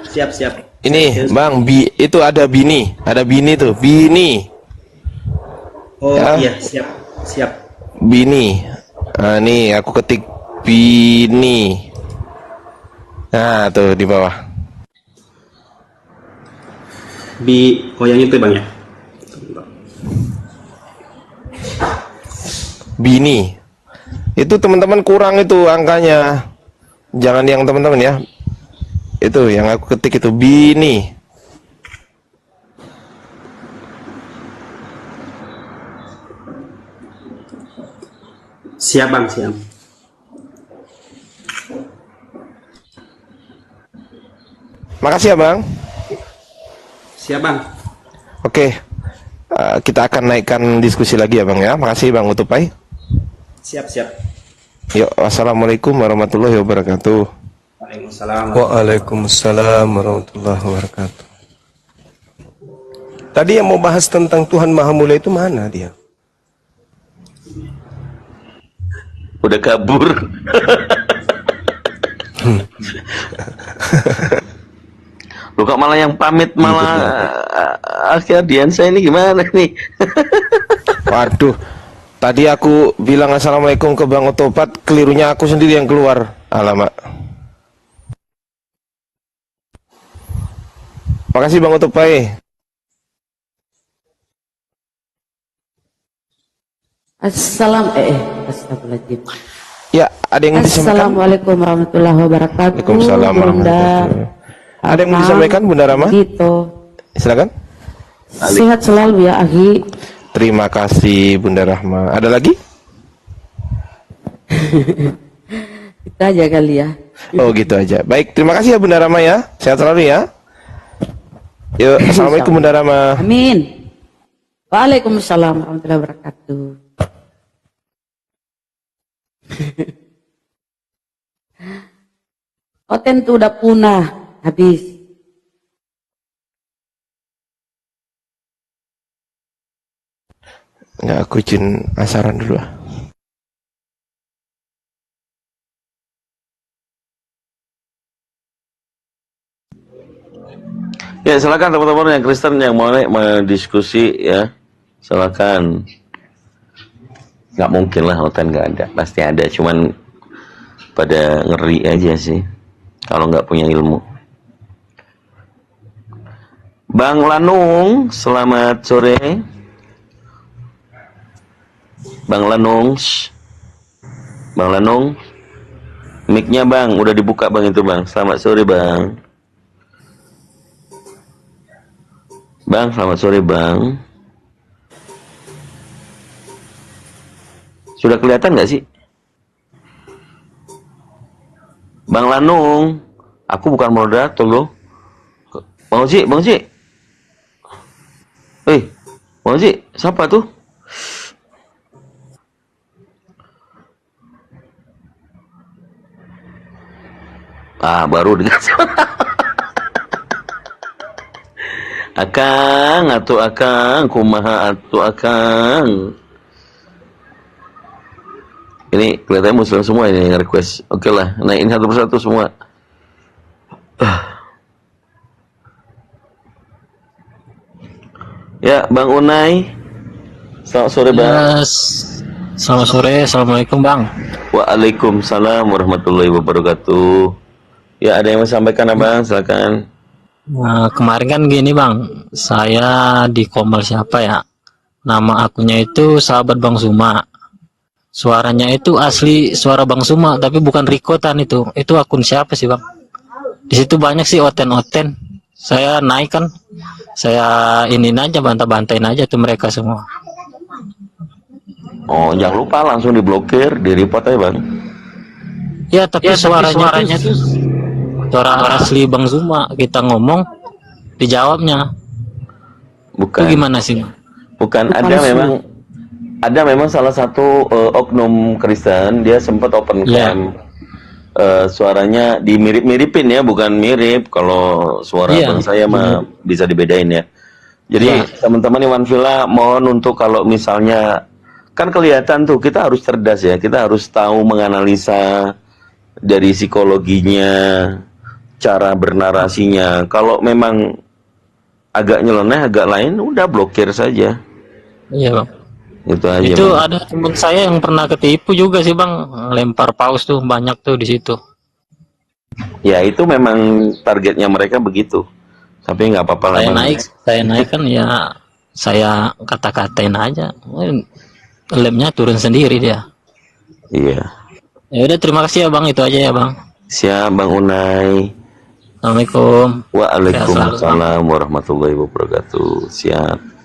S9: Siap.
S6: Ini Bang, itu ada bini tuh, bini.
S9: Oh
S6: Ya.
S9: iya, siap.
S6: Bini. Nah, nih aku ketik bini. Nah, tuh di bawah.
S9: Oh yang itu Bang ya.
S6: Bini. Itu teman-teman kurang itu angkanya. Jangan yang teman-teman ya. Itu yang aku ketik itu bini.
S9: Siap Bang, siap.
S6: Makasih ya Bang.
S9: Siap Bang.
S6: Oke. Kita akan naikkan diskusi lagi ya Bang ya. Makasih Bang Otopai.
S9: Siap.
S6: Yuk, wassalamualaikum warahmatullahi wabarakatuh.
S1: Waalaikumsalam warahmatullahi wabarakatuh. Tadi yang mau bahas tentang Tuhan Maha Mulia itu mana dia?
S3: Udah kabur. Lu kok malah yang pamit malah akhirnya saya ini gimana nih?
S6: Waduh. Tadi aku bilang assalamualaikum ke Bang Otopat, kelirunya aku sendiri yang keluar. Alamak. Makasih Bang Otopai.
S10: Astagfirullahaladzim.
S6: Ya, ada yang disampaikan?
S10: Assalamualaikum warahmatullahi wabarakatuh.
S6: Waalaikumsalam warahmatullahi wabarakatuh. Ada yang mau disampaikan Bunda Rama?
S10: Gitu.
S6: Silakan.
S10: Sehat selalu ya, Agi.
S6: Terima kasih Bunda Rahma. Ada lagi?
S10: Kita aja kali ya.
S6: Oh gitu aja. Baik, terima kasih ya Bunda Rama ya. Sehat selalu ya. Yuk, assalamualaikum Bunda Rama.
S10: Amin. Waalaikumsalam warahmatullahi wabarakatuh. Oten tuh udah punah, habis.
S6: Nggak, aku izin asaran dulu.
S3: Ya, silakan teman-teman yang Kristen yang mau diskusi ya, silakan. Nggak mungkin lah Oten nggak ada, pasti ada. Cuman pada ngeri aja sih kalau nggak punya ilmu. Bang Lanung, selamat sore. Bang Lanung, Bang Lanung, mic-nya Bang, udah dibuka Bang itu Bang. Selamat sore Bang. Bang, selamat sore Bang. Sudah kelihatan nggak sih? Bang Lanung, aku bukan moderator loh. Bang Oji, Bang Oji. Bang Oji, siapa tuh? Baru dengan Akang, atuh Akang, kumaha atuh Akang. Ini kelihatannya muslim semua ini yang request. Oke lah, naikin satu persatu semua. Ya, Bang Unai. Selamat sore, Bang.
S11: Selamat sore, Assalamualaikum Bang.
S3: Waalaikumsalam warahmatullahi wabarakatuh. Ya, ada yang mau sampaikan Abang? Silakan.
S11: Nah, kemarin kan gini Bang, saya di Komal siapa ya? Nama akunnya itu Sahabat Bang Suma. Suaranya itu asli suara Bang Suma, tapi bukan rekotan itu. Itu akun siapa sih Bang? Di situ banyak sih oten-oten. Saya naik kan, saya iniin aja, bantah-bantain aja tuh mereka semua.
S3: Oh, jangan lupa langsung diblokir, di-report aja Bang.
S11: Ya, tapi suaranya tuh suara asli Bang Suma. Kita ngomong, dijawabnya.
S3: Bukan.
S11: Itu gimana sih?
S3: Bukan, ada memang salah satu oknum Kristen, dia sempat open cam. Suaranya dimirip-miripin ya, bukan mirip. Kalau suara Bang saya mah bisa dibedain ya. Jadi teman-teman Iwan Villa mohon untuk kalau misalnya kan kelihatan tuh kita harus cerdas ya, kita harus tahu menganalisa dari psikologinya, cara bernarasinya. Kalau memang agak nyeleneh, agak lain, udah blokir saja.
S11: Iya Bang.
S3: Itu aja.
S11: Itu
S3: Bang.
S11: ada teman saya yang pernah ketipu juga sih Bang, lempar paus tuh banyak tuh di situ.
S3: Ya itu memang targetnya mereka begitu. Tapi nggak apa-apa lah.
S11: Saya naik kan ya, saya kata-katain aja. Lemnya turun sendiri dia.
S3: Iya.
S11: Ya udah, terima kasih ya Bang, itu aja ya Bang.
S3: Siap Bang Unai.
S11: Assalamualaikum.
S3: Waalaikumsalam warahmatullahi wabarakatuh. Siap.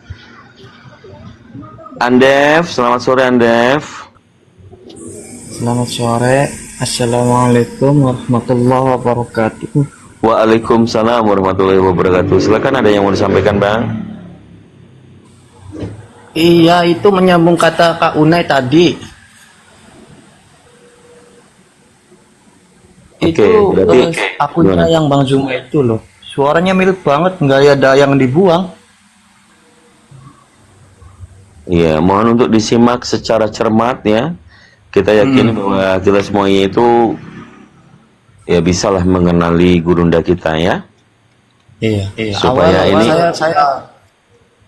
S3: Andef, selamat sore Andef.
S12: Selamat sore. Assalamualaikum warahmatullahi wabarakatuh.
S3: Waalaikumsalam warahmatullahi wabarakatuh. Silakan, ada yang mau disampaikan Bang?
S12: Iya, itu menyambung kata Kak Unai tadi.
S3: Oke, berarti
S12: akunnya yang Bang Zuma itu loh. Suaranya mirip banget, nggak ada yang dibuang.
S3: Iya, mohon untuk disimak secara cermat ya. Kita yakin bahwa kita semuanya itu ya bisalah mengenali gurunda kita ya.
S12: Iya.
S3: Supaya
S12: awal
S3: ini
S12: saya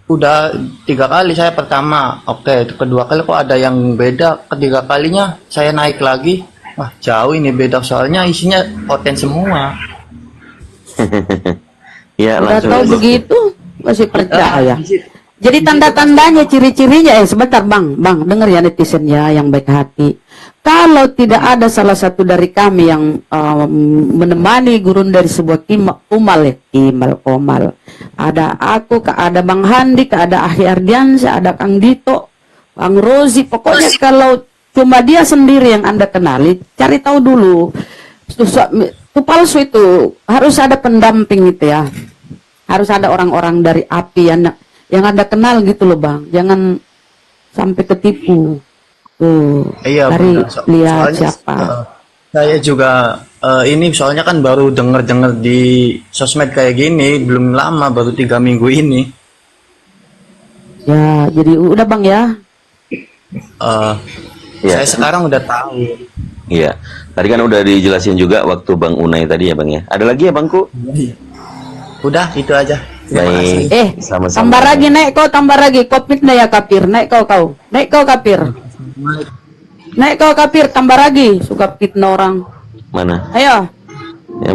S12: udah 3 kali, saya pertama oke, itu kedua kali kok ada yang beda, ketiga kalinya saya naik lagi, wah jauh ini beda, soalnya isinya oten semua.
S3: Ya
S10: Udah
S3: langsung
S10: tahu
S3: aja.
S10: begitu masih percaya. Jadi tanda-tandanya, ciri-cirinya sebentar Bang, dengar ya netizen ya yang baik hati. Kalau tidak ada salah satu dari kami yang menemani gurun dari sebuah komal, ada aku, ada Bang Handi, ada Ahi Ardiansyah, ada Kang Dito, Bang Rozi, pokoknya kalau cuma dia sendiri yang Anda kenali, cari tahu dulu. Itu palsu itu, harus ada pendamping itu ya. Harus ada orang-orang dari api yang Anda kenal gitu loh Bang. Jangan sampai ketipu. Tuh,
S12: Iya,
S10: cari
S12: benar.
S10: lihat
S12: Soalnya
S10: siapa.
S12: saya juga ini soalnya kan baru denger di sosmed kayak gini, belum lama, baru 3 minggu ini.
S10: Ya, jadi udah Bang ya.
S3: Ya.
S12: Saya sekarang udah tahu.
S3: Iya. Tadi kan udah dijelasin juga waktu Bang Unai tadi ya Bang ya. Ada lagi ya Bangku?
S12: Udah, itu aja. Terima kasih.
S3: Sama-sama.
S10: Tambah lagi naik kau, tambah lagi. Kopit ya kapir, naik kau. Naik kau kapir. Naik kau kapir, tambah lagi. Suka fitnah orang.
S3: Mana?
S10: Ayo.
S3: Ya,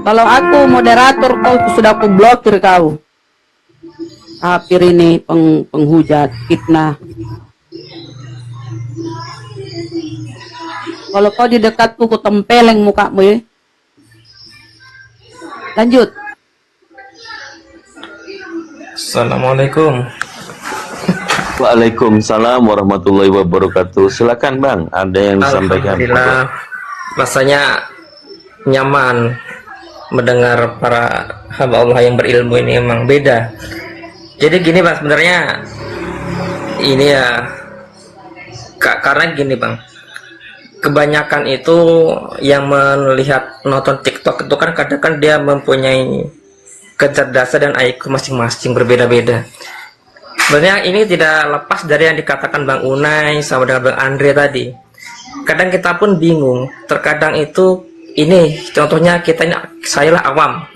S10: Kalau aku moderator kau sudah aku blokir kau. Kapir ini penghujat, fitnah. Kalau kau di dekatku, ku tempeleng mukamu ya. Lanjut.
S13: Assalamualaikum.
S3: Waalaikumsalam warahmatullahi wabarakatuh. Silakan Bang, ada yang disampaikan.
S13: Alhamdulillah, rasanya nyaman mendengar para hamba Allah yang berilmu ini, emang beda. Jadi gini Bang, sebenarnya ini ya karena gini Bang, kebanyakan itu yang melihat nonton TikTok itu kan kadang kan dia mempunyai kecerdasan dan IQ masing-masing berbeda-beda. Sebenarnya ini tidak lepas dari yang dikatakan Bang Unai sama dengan Bang Andre tadi. Kadang kita pun bingung. Terkadang itu ini contohnya kita ini, saya lah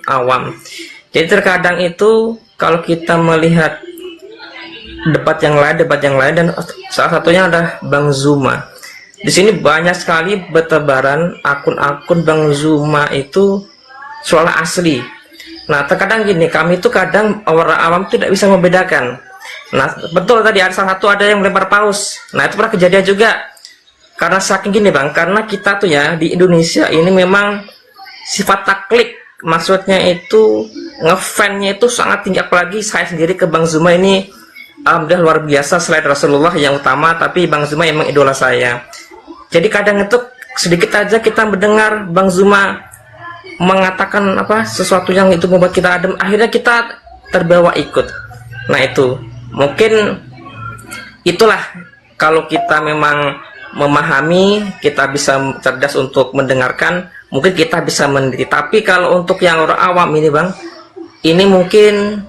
S13: awam. Jadi terkadang itu kalau kita melihat debat yang lain dan salah satunya adalah Bang Zuma. Di sini banyak sekali bertebaran akun-akun Bang Zuma itu seolah asli. Nah, terkadang gini, kami itu kadang orang awam tidak bisa membedakan. Nah, betul tadi ada salah satu ada yang melempar paus. Nah, itu pernah kejadian juga. Karena saking gini Bang, karena kita tuh ya di Indonesia ini memang sifat taklid. Maksudnya itu ngefans-nya itu sangat tinggi, apalagi saya sendiri ke Bang Zuma ini alhamdulillah luar biasa, selain Rasulullah yang utama, tapi Bang Zuma emang idola saya. Jadi kadang itu sedikit aja kita mendengar Bang Zuma mengatakan apa sesuatu yang itu membuat kita adem, akhirnya kita terbawa ikut. Nah itu mungkin itulah kalau kita memang memahami, kita bisa cerdas untuk mendengarkan, mungkin kita bisa meneliti. Tapi kalau untuk yang orang awam ini Bang, ini mungkin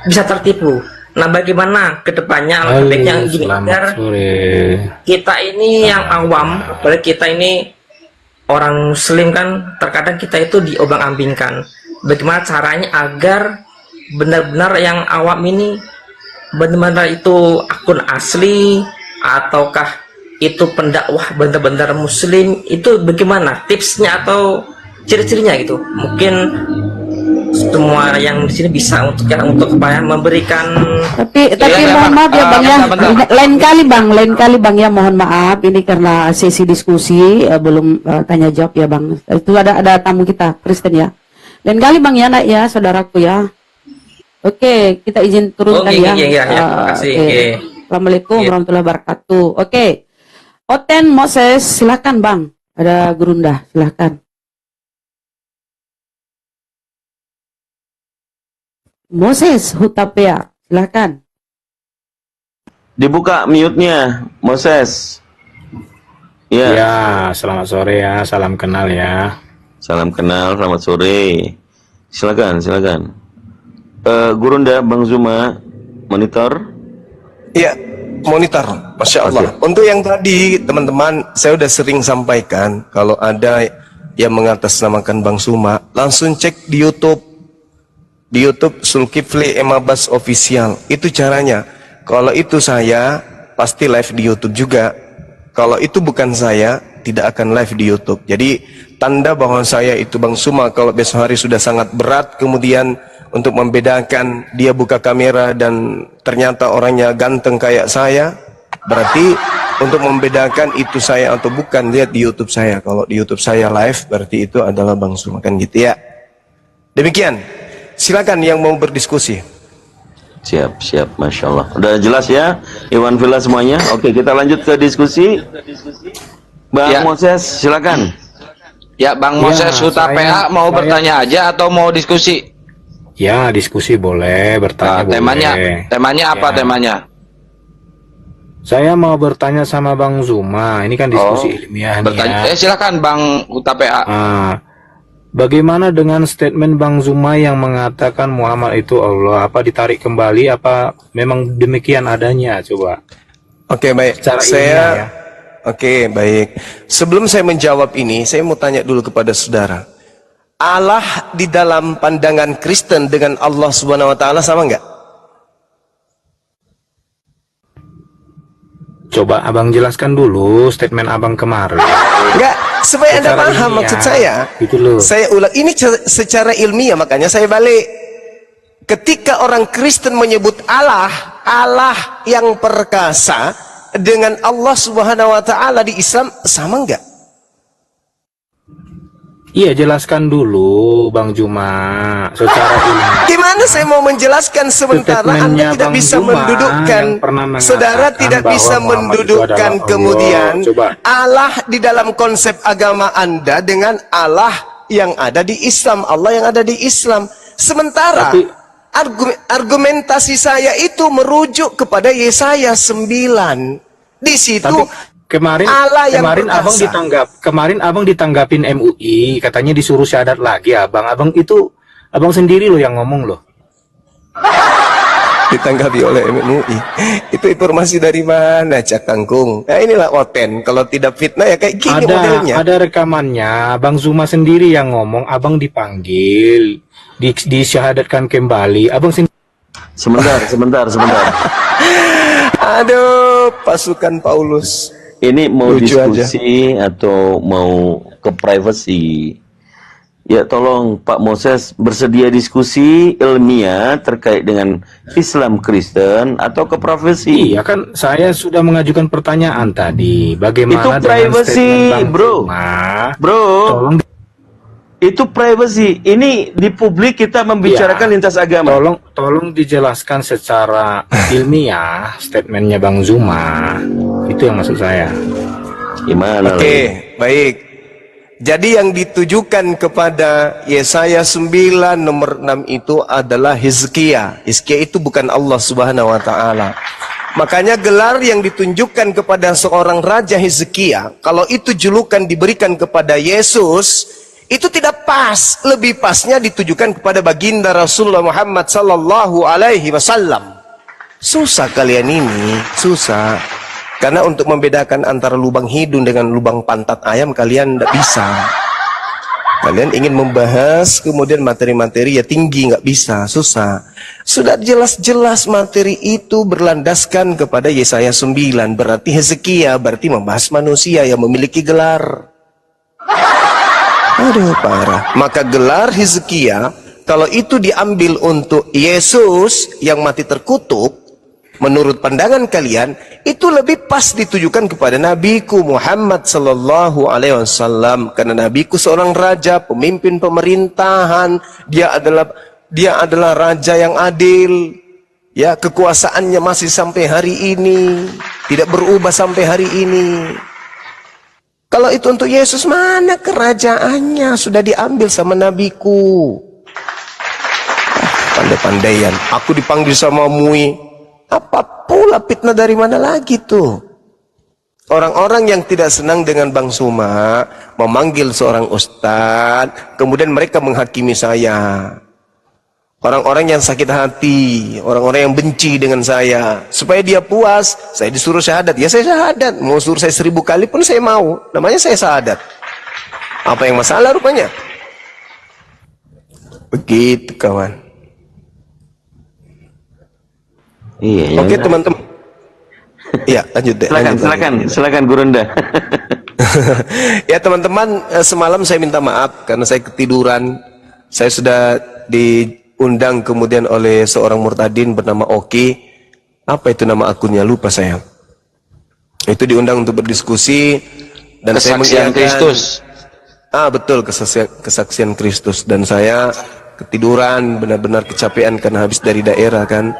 S13: bisa tertipu. Nah bagaimana kedepannya alhamdulillah gini agar kita ini yang awam, apalagi kita ini orang muslim kan, terkadang kita itu diobang-ambingkan. Bagaimana caranya agar benar-benar yang awam ini benar-benar itu akun asli ataukah itu pendakwah benar-benar muslim, itu bagaimana tipsnya atau ciri-cirinya gitu? Mungkin semua yang di sini bisa untuk supaya memberikan.
S10: Tapi mohon maaf ya Bang ya, lain kali Bang ya, mohon maaf ini karena sesi diskusi belum tanya jawab ya Bang. Itu ada tamu kita Kristen ya. Lain kali Bang ya nak ya saudaraku ya. Oke, kita izin turunkan ya.
S13: Terima kasih.
S10: Assalamualaikum warahmatullahi wabarakatuh. Oke. Oten Moses silakan Bang. Ada Gurunda silakan. Moses Hutapea, silakan.
S3: Dibuka mute-nya, Moses.
S14: Ya, selamat sore ya, salam kenal ya.
S3: Salam kenal, selamat sore. Silakan. Gurunda Bang Zuma, monitor.
S1: Iya, monitor. Masya Allah. Untuk yang tadi, teman-teman, saya udah sering sampaikan, kalau ada yang mengatasnamakan Bang Zuma, langsung cek di YouTube. Di YouTube Zulkifli Emabas Official. Itu caranya. Kalau itu saya, pasti live di YouTube juga. Kalau itu bukan saya, tidak akan live di YouTube. Jadi tanda bahwa saya itu Bang Zuma kalau besok hari sudah sangat berat, kemudian untuk membedakan dia buka kamera dan ternyata orangnya ganteng kayak saya, berarti untuk membedakan itu saya atau bukan, lihat di YouTube saya. Kalau di YouTube saya live, berarti itu adalah Bang Zuma, kan gitu ya. Demikian. Silakan yang mau berdiskusi.
S3: Siap, Masya Allah. Udah jelas ya, Iwan Villa semuanya. Oke, kita lanjut ke diskusi. Bang Moses, silakan.
S7: Ya, Bang Moses Hutapea mau bertanya aja atau mau diskusi?
S14: Ya, diskusi boleh, bertanya boleh.
S7: Temanya apa
S14: Ya.
S7: temanya?
S14: Saya mau bertanya sama Bang Zuma. Ini kan diskusi ilmiah nih
S7: Bertanya.
S14: ya.
S7: Silakan Bang Huta PA.
S14: Bagaimana dengan statement Bang Zuma yang mengatakan Muhammad itu Allah? Apa ditarik kembali? Apa memang demikian adanya? Coba.
S1: Oke, baik.
S14: Secara ilmiah ya.
S1: Oke, baik. Sebelum saya menjawab ini, saya mau tanya dulu kepada saudara. Allah di dalam pandangan Kristen dengan Allah Subhanahu wa taala sama enggak?
S14: Coba Abang jelaskan dulu statement Abang kemarin.
S1: Enggak, supaya Anda
S14: Secara
S1: paham
S14: ilmiah,
S1: maksud saya.
S14: gitu loh.
S1: Saya ulang ini secara ilmiah, makanya saya balik. Ketika orang Kristen menyebut Allah, Allah yang perkasa dengan Allah Subhanahu wa taala di Islam sama enggak?
S14: Iya, jelaskan dulu Bang Juma secara ilmiah.
S1: Gimana saya mau menjelaskan sementara Anda
S14: Statementnya
S1: tidak
S14: Bang
S1: bisa
S14: Juma
S1: mendudukkan,
S14: yang pernah mengatakan
S1: saudara tidak
S14: bahwa
S1: bisa
S14: Muhammad itu
S1: mendudukkan
S14: adalah Allah.
S1: kemudian
S14: Coba.
S1: Allah di dalam konsep agama Anda dengan Allah yang ada di Islam, Allah yang ada di Islam. Sementara argumentasi saya itu merujuk kepada Yesaya 9. Di situ
S14: Kemarin
S1: Allah yang perkasa.
S14: kemarin abang ditanggapin MUI, katanya disuruh syahadat lagi abang abang sendiri loh yang ngomong loh.
S1: Ditanggapi oleh MUI. Itu informasi dari mana, Cak Kangkung? Nah, inilah Oten. Kalau tidak fitnah ya kayak gini modelnya.
S14: Ada rekamannya, Bang Zuma sendiri yang ngomong, abang dipanggil, disyahadatkan kembali, abang sendiri.
S3: Sebentar.
S1: Aduh, pasukan Paulus.
S3: Ini mau
S1: Lucu
S3: diskusi atau mau ke privacy? Ya tolong Pak Moses bersedia diskusi ilmiah terkait dengan Islam Kristen atau ke privacy?
S14: Iya kan saya sudah mengajukan pertanyaan tadi. Bagaimana
S3: Itu privacy, bro.
S14: Tolong
S3: itu privacy. Ini di publik kita membicarakan lintas agama.
S14: Tolong dijelaskan secara ilmiah statementnya Bang Zuma. Itu yang maksud saya.
S3: Gimana?
S1: Oke, baik. Jadi yang ditujukan kepada Yesaya 9 nomor 6 itu adalah Hizkia. Hizkia itu bukan Allah Subhanahu wa taala. Makanya gelar yang ditunjukkan kepada seorang raja Hizkia, kalau itu julukan diberikan kepada Yesus, itu tidak pas. Lebih pasnya ditujukan kepada baginda Rasulullah Muhammad sallallahu alaihi wasallam. Susah kalian ini, susah. Karena untuk membedakan antara lubang hidung dengan lubang pantat ayam kalian tidak bisa. Kalian ingin membahas kemudian materi-materi ya tinggi, nggak bisa, susah. Sudah jelas-jelas materi itu berlandaskan kepada Yesaya 9. Berarti Hezekia, berarti membahas manusia yang memiliki gelar. Aduh parah. Maka gelar Hizkia kalau itu diambil untuk Yesus yang mati terkutuk, menurut pandangan kalian itu lebih pas ditujukan kepada nabiku Muhammad sallallahu alaihi wasallam, karena nabiku seorang raja, pemimpin pemerintahan, dia adalah raja yang adil. Ya, kekuasaannya masih sampai hari ini, tidak berubah sampai hari ini. Kalau itu untuk Yesus, mana kerajaannya? Sudah diambil sama nabiku. Pandai-pandaian. Aku dipanggil sama MUI. Apa pula fitnah dari mana lagi tuh? Orang-orang yang tidak senang dengan Bang Suma memanggil seorang ustadz, kemudian mereka menghakimi saya. Orang-orang yang sakit hati, orang-orang yang benci dengan saya, supaya dia puas, saya disuruh syahadat. Ya saya syahadat, mau suruh saya 1000 kali pun saya mau. Namanya saya syahadat. Apa yang masalah rupanya? Begitu kawan.
S3: Iya.
S1: Oke teman-teman. Iya lanjut deh.
S3: Silakan Gurunda.
S1: Ya teman-teman, semalam saya minta maaf karena saya ketiduran. Saya sudah diundang kemudian oleh seorang murtadin bernama Oki. Apa itu nama akunnya, lupa saya. Itu diundang untuk berdiskusi dan saya
S7: Kesaksian Kristus.
S1: Betul, kesaksian Kristus. Dan saya ketiduran, benar-benar kecapean karena habis dari daerah kan.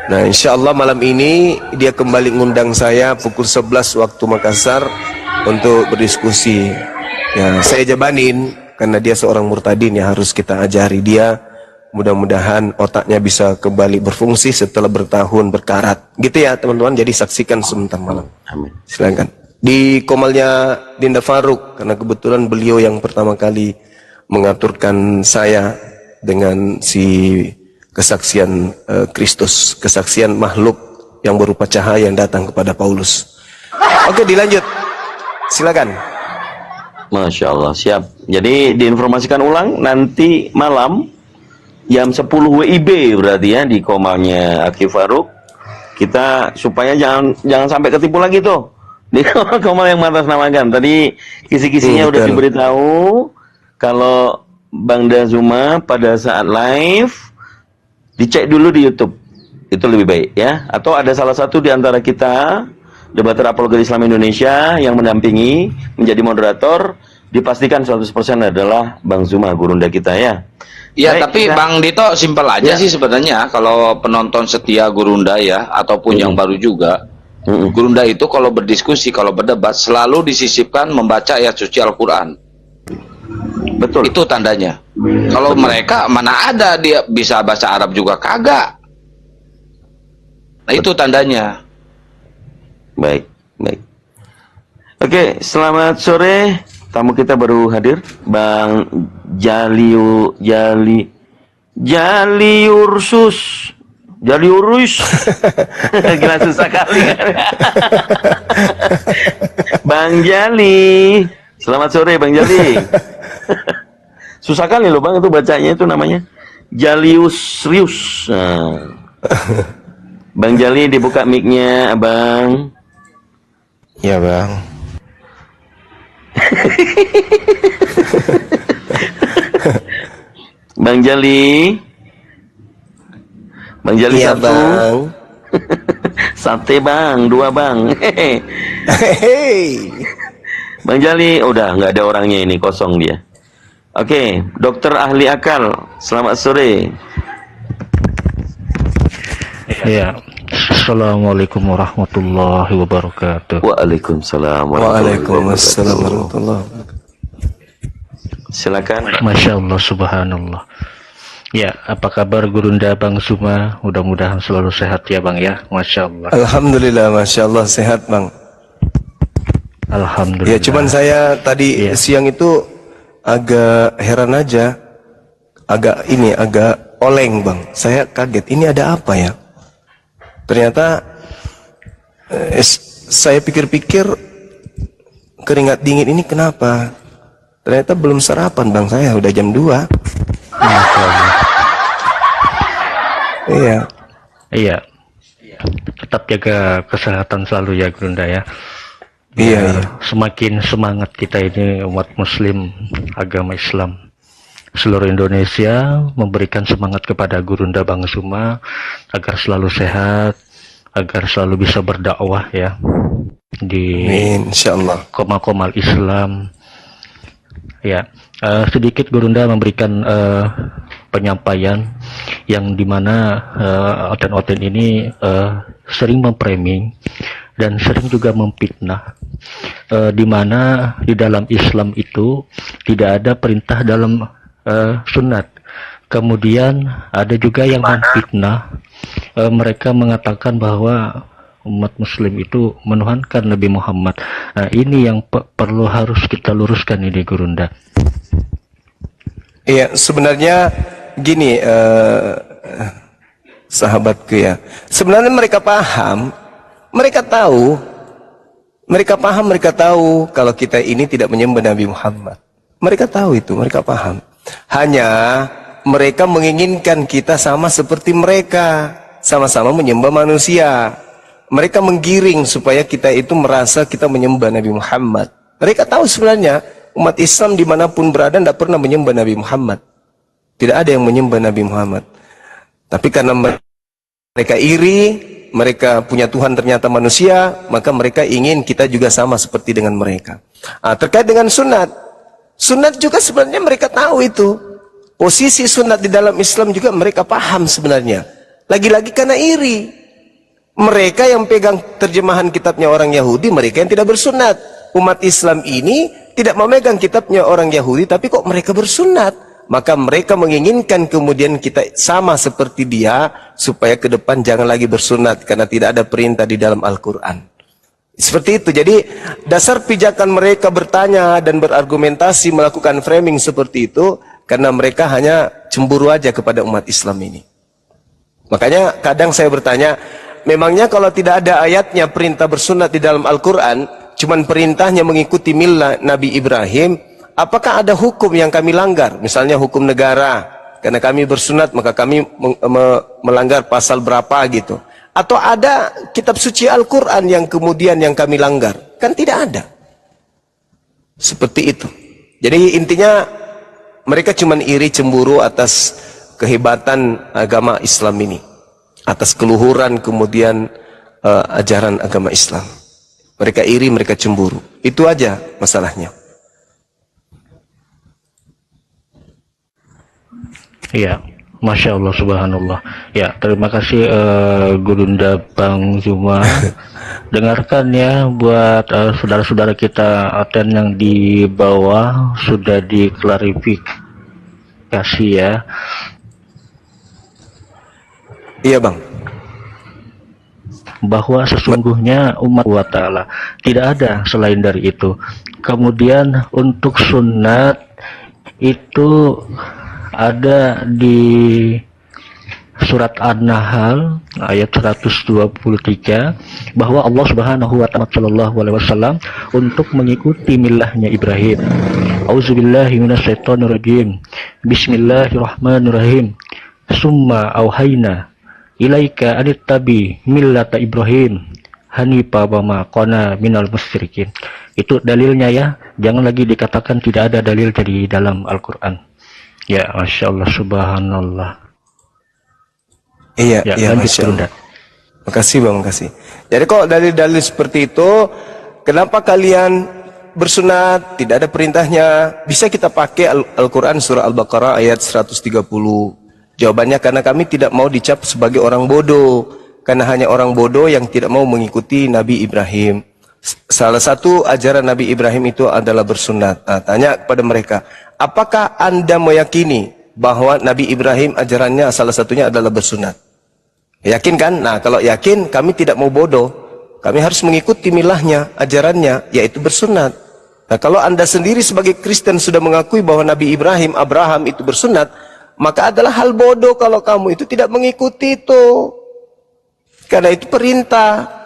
S1: Nah insya Allah malam ini dia kembali ngundang saya pukul 11 waktu Makassar untuk berdiskusi. Ya saya jabanin karena dia seorang murtadin ya, harus kita ajari dia mudah-mudahan otaknya bisa kembali berfungsi setelah bertahun berkarat. Gitu ya teman-teman, jadi saksikan sebentar malam.
S3: Amin.
S1: Silakan. Di komalnya Dinda Faruk, karena kebetulan beliau yang pertama kali mengaturkan saya dengan si kesaksian Kristus, kesaksian makhluk yang berupa cahaya yang datang kepada Paulus. Oke, dilanjut. Silakan.
S3: Masya Allah, siap. Jadi diinformasikan ulang nanti malam jam 10 WIB berarti ya di komalnya Aki Faruk. Kita supaya jangan sampai ketipu lagi tuh di komal yang mengatasnamakan. Tadi kisi-kisinya udah diberitahu kalau Bang Dazuma pada saat live dicek dulu di YouTube. Itu lebih baik ya. Atau ada salah satu di antara kita debater apologet Islam Indonesia yang mendampingi menjadi moderator, dipastikan 100% adalah Bang Zuma, gurunda kita ya.
S7: Ya,
S3: Baik,
S7: tapi
S3: kita...
S7: Bang Dito simpel aja sih sebenarnya kalau penonton setia gurunda ya ataupun yang baru juga. Gurunda itu kalau berdiskusi, kalau berdebat selalu disisipkan membaca ayat suci Al-Qur'an.
S3: Betul.
S7: Itu tandanya. Kalau mereka mana ada dia bisa bahasa Arab juga kagak. Nah, itu tandanya.
S3: Baik, baik. Oke, selamat sore. Tamu kita baru hadir, Bang Jaliursus. Gila susah kali kan. Bang Jali. Selamat sore Bang Jali. Susah kali loh Bang itu bacanya, itu namanya Jaliusrius. Nah. Bang Jali dibuka mic-nya, Abang.
S6: Ya, Bang.
S3: Bang Jali. Bang Jali
S1: ya,
S3: satu.
S1: Bang.
S3: Sate Bang, 2 Bang.
S1: Hehehe.
S3: Bang Jali, udah nggak ada orangnya ini, kosong dia. Oke, dokter ahli akal. Selamat sore.
S15: Ya, Assalamualaikum warahmatullahi wabarakatuh.
S3: Waalaikumsalam
S1: warahmatullahi wabarakatuh.
S3: Silakan.
S15: Masya Allah, subhanallah. Ya, apa kabar gurunda Bang Zuma? Mudah-mudahan selalu sehat ya Bang ya. Masya Allah.
S1: Alhamdulillah, Masya Allah sehat Bang.
S15: Alhamdulillah.
S1: Ya, cuman saya tadi siang itu agak heran aja, agak oleng Bang. Saya kaget, ini ada apa ya? Ternyata saya pikir-pikir keringat dingin ini kenapa? Ternyata belum sarapan Bang, saya udah jam 2. Iya.
S15: Iya. Tetap jaga kesehatan selalu ya Gurunda ya.
S1: Iya.
S15: Semakin semangat kita ini umat muslim agama Islam seluruh Indonesia memberikan semangat kepada Gurunda Bang Zuma agar selalu sehat, agar selalu bisa berdakwah ya di
S1: insyaallah
S15: komal-komal Islam. Ya, sedikit Gurunda memberikan penyampaian yang dimana oten-oten ini sering memframing dan sering juga memfitnah, dimana di dalam Islam itu tidak ada perintah dalam sunat. Kemudian ada juga yang memfitnah, mereka mengatakan bahwa umat muslim itu menuhankan Nabi Muhammad. Nah, ini yang perlu harus kita luruskan ini Gurunda.
S1: Iya, sebenarnya gini sahabatku ya. Sebenarnya mereka paham, mereka tahu, mereka tahu kalau kita ini tidak menyembah Nabi Muhammad. Mereka tahu itu, mereka paham. Hanya mereka menginginkan kita sama seperti mereka, sama-sama menyembah manusia. Mereka menggiring supaya kita itu merasa kita menyembah Nabi Muhammad. Mereka tahu sebenarnya umat Islam dimanapun berada tidak pernah menyembah Nabi Muhammad. Tidak ada yang menyembah Nabi Muhammad. Tapi karena mereka iri, mereka punya Tuhan ternyata manusia, maka mereka ingin kita juga sama seperti dengan mereka. Terkait dengan sunat, sunat juga sebenarnya mereka tahu itu. Posisi sunat di dalam Islam juga mereka paham sebenarnya. Lagi-lagi karena iri. Mereka yang pegang terjemahan kitabnya orang Yahudi, mereka yang tidak bersunat. Umat Islam ini tidak memegang kitabnya orang Yahudi, tapi kok mereka bersunat. maka mereka menginginkan kemudian kita sama seperti dia, supaya ke depan jangan lagi bersunat, karena tidak ada perintah di dalam Al-Quran. Seperti itu. Jadi dasar pijakan mereka bertanya dan berargumentasi melakukan framing seperti itu, karena mereka hanya cemburu aja kepada umat Islam ini. Makanya kadang saya bertanya, memangnya kalau tidak ada ayatnya perintah bersunat di dalam Al-Quran, cuman perintahnya mengikuti milah Nabi Ibrahim, apakah ada hukum yang kami langgar? Misalnya hukum negara, karena kami bersunat maka kami melanggar pasal berapa gitu. Atau ada kitab suci Al-Quran yang kemudian yang kami langgar? Kan tidak ada. Seperti itu. Jadi intinya mereka cuma iri cemburu atas kehebatan agama Islam ini, atas keluhuran kemudian ajaran agama Islam. Mereka iri, mereka cemburu. Itu aja masalahnya.
S15: Iya, Masya Allah, Subhanallah. Ya, terima kasih Gurunda Bang Zuma. Dengarkan ya buat saudara-saudara kita Oten yang di bawah, sudah diklarifikasi ya.
S1: Iya Bang.
S15: Bahwa sesungguhnya umat wa ta'ala tidak ada selain dari itu. Kemudian untuk sunat itu ada di surat An-Nahl ayat 123 bahwa Allah Subhanahu wa taala untuk mengikuti milahnya Ibrahim. Auzubillahi minasyaitonirrajim. Bismillahirrahmanirrahim. Summa auhayna ilaika anittabi millata Ibrahim hanifa wa ma kana minal musyrikin. Itu dalilnya ya. Jangan lagi dikatakan tidak ada dalil dari dalam Al-Qur'an. Ya, Masya Allah, Subhanallah.
S1: Iya,
S15: ya,
S1: iya, Masya Allah. Makasih Bang, makasih. Jadi kok dalil-dalil seperti itu, kenapa kalian bersunat, tidak ada perintahnya? Bisa kita pakai Al-Quran surah Al-Baqarah ayat 130. Jawabannya karena kami tidak mau dicap sebagai orang bodoh, karena hanya orang bodoh yang tidak mau mengikuti Nabi Ibrahim. Salah satu ajaran Nabi Ibrahim itu adalah bersunat. Nah, tanya kepada mereka, apakah Anda meyakini bahwa Nabi Ibrahim ajarannya salah satunya adalah bersunat? Yakin kan? Nah, kalau yakin, kami tidak mau bodoh. Kami harus mengikuti milahnya, ajarannya, yaitu bersunat. Nah, kalau Anda sendiri sebagai Kristen sudah mengakui bahwa Nabi Ibrahim, Abraham itu bersunat, maka adalah hal bodoh kalau kamu itu tidak mengikuti itu. Karena itu perintah.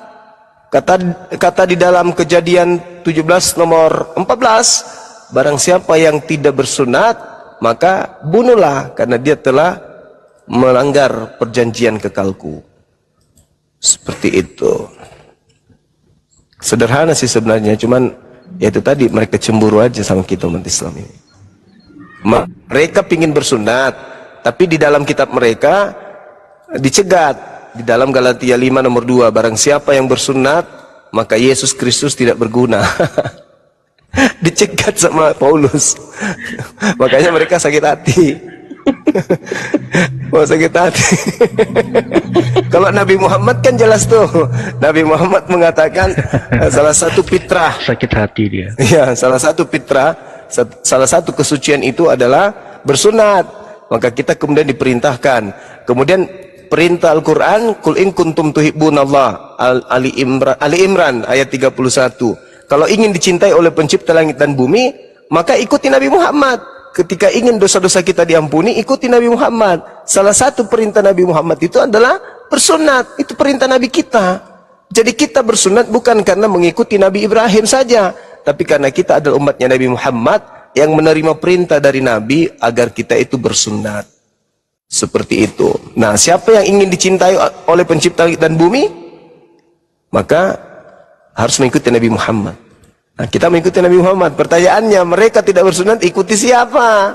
S1: Kata di dalam Kejadian 17 nomor 14, barang siapa yang tidak bersunat, maka bunuhlah, karena dia telah melanggar perjanjian kekalku. Seperti itu. Sederhana sih sebenarnya, cuman ya itu tadi, mereka cemburu aja sama kita umat Islam ini. Mereka pingin bersunat, tapi di dalam kitab mereka dicegat. Di dalam Galatia 5 nomor 2, barang siapa yang bersunat, maka Yesus Kristus tidak berguna. Dicegat sama Paulus. Makanya mereka sakit hati. Mau sakit hati. Kalau Nabi Muhammad kan jelas tuh. Nabi Muhammad mengatakan salah satu fitrah.
S15: Sakit hati dia.
S1: Ya, salah satu fitrah, salah satu kesucian itu adalah bersunat. Maka kita kemudian diperintahkan. Kemudian perintah Al-Quran, Qul in kuntum tuhibbunallah, Ali Imran ayat 31. Kalau ingin dicintai oleh pencipta langit dan bumi, maka ikuti Nabi Muhammad. Ketika ingin dosa-dosa kita diampuni, ikuti Nabi Muhammad. Salah satu perintah Nabi Muhammad itu adalah bersunat. Itu perintah Nabi kita. Jadi kita bersunat bukan karena mengikuti Nabi Ibrahim saja, tapi karena kita adalah umatnya Nabi Muhammad yang menerima perintah dari Nabi agar kita itu bersunat. Seperti itu. Nah, siapa yang ingin dicintai oleh pencipta langit dan bumi, maka harus mengikuti Nabi Muhammad. Nah, kita mengikuti Nabi Muhammad. Pertanyaannya, mereka tidak bersunat, ikuti siapa?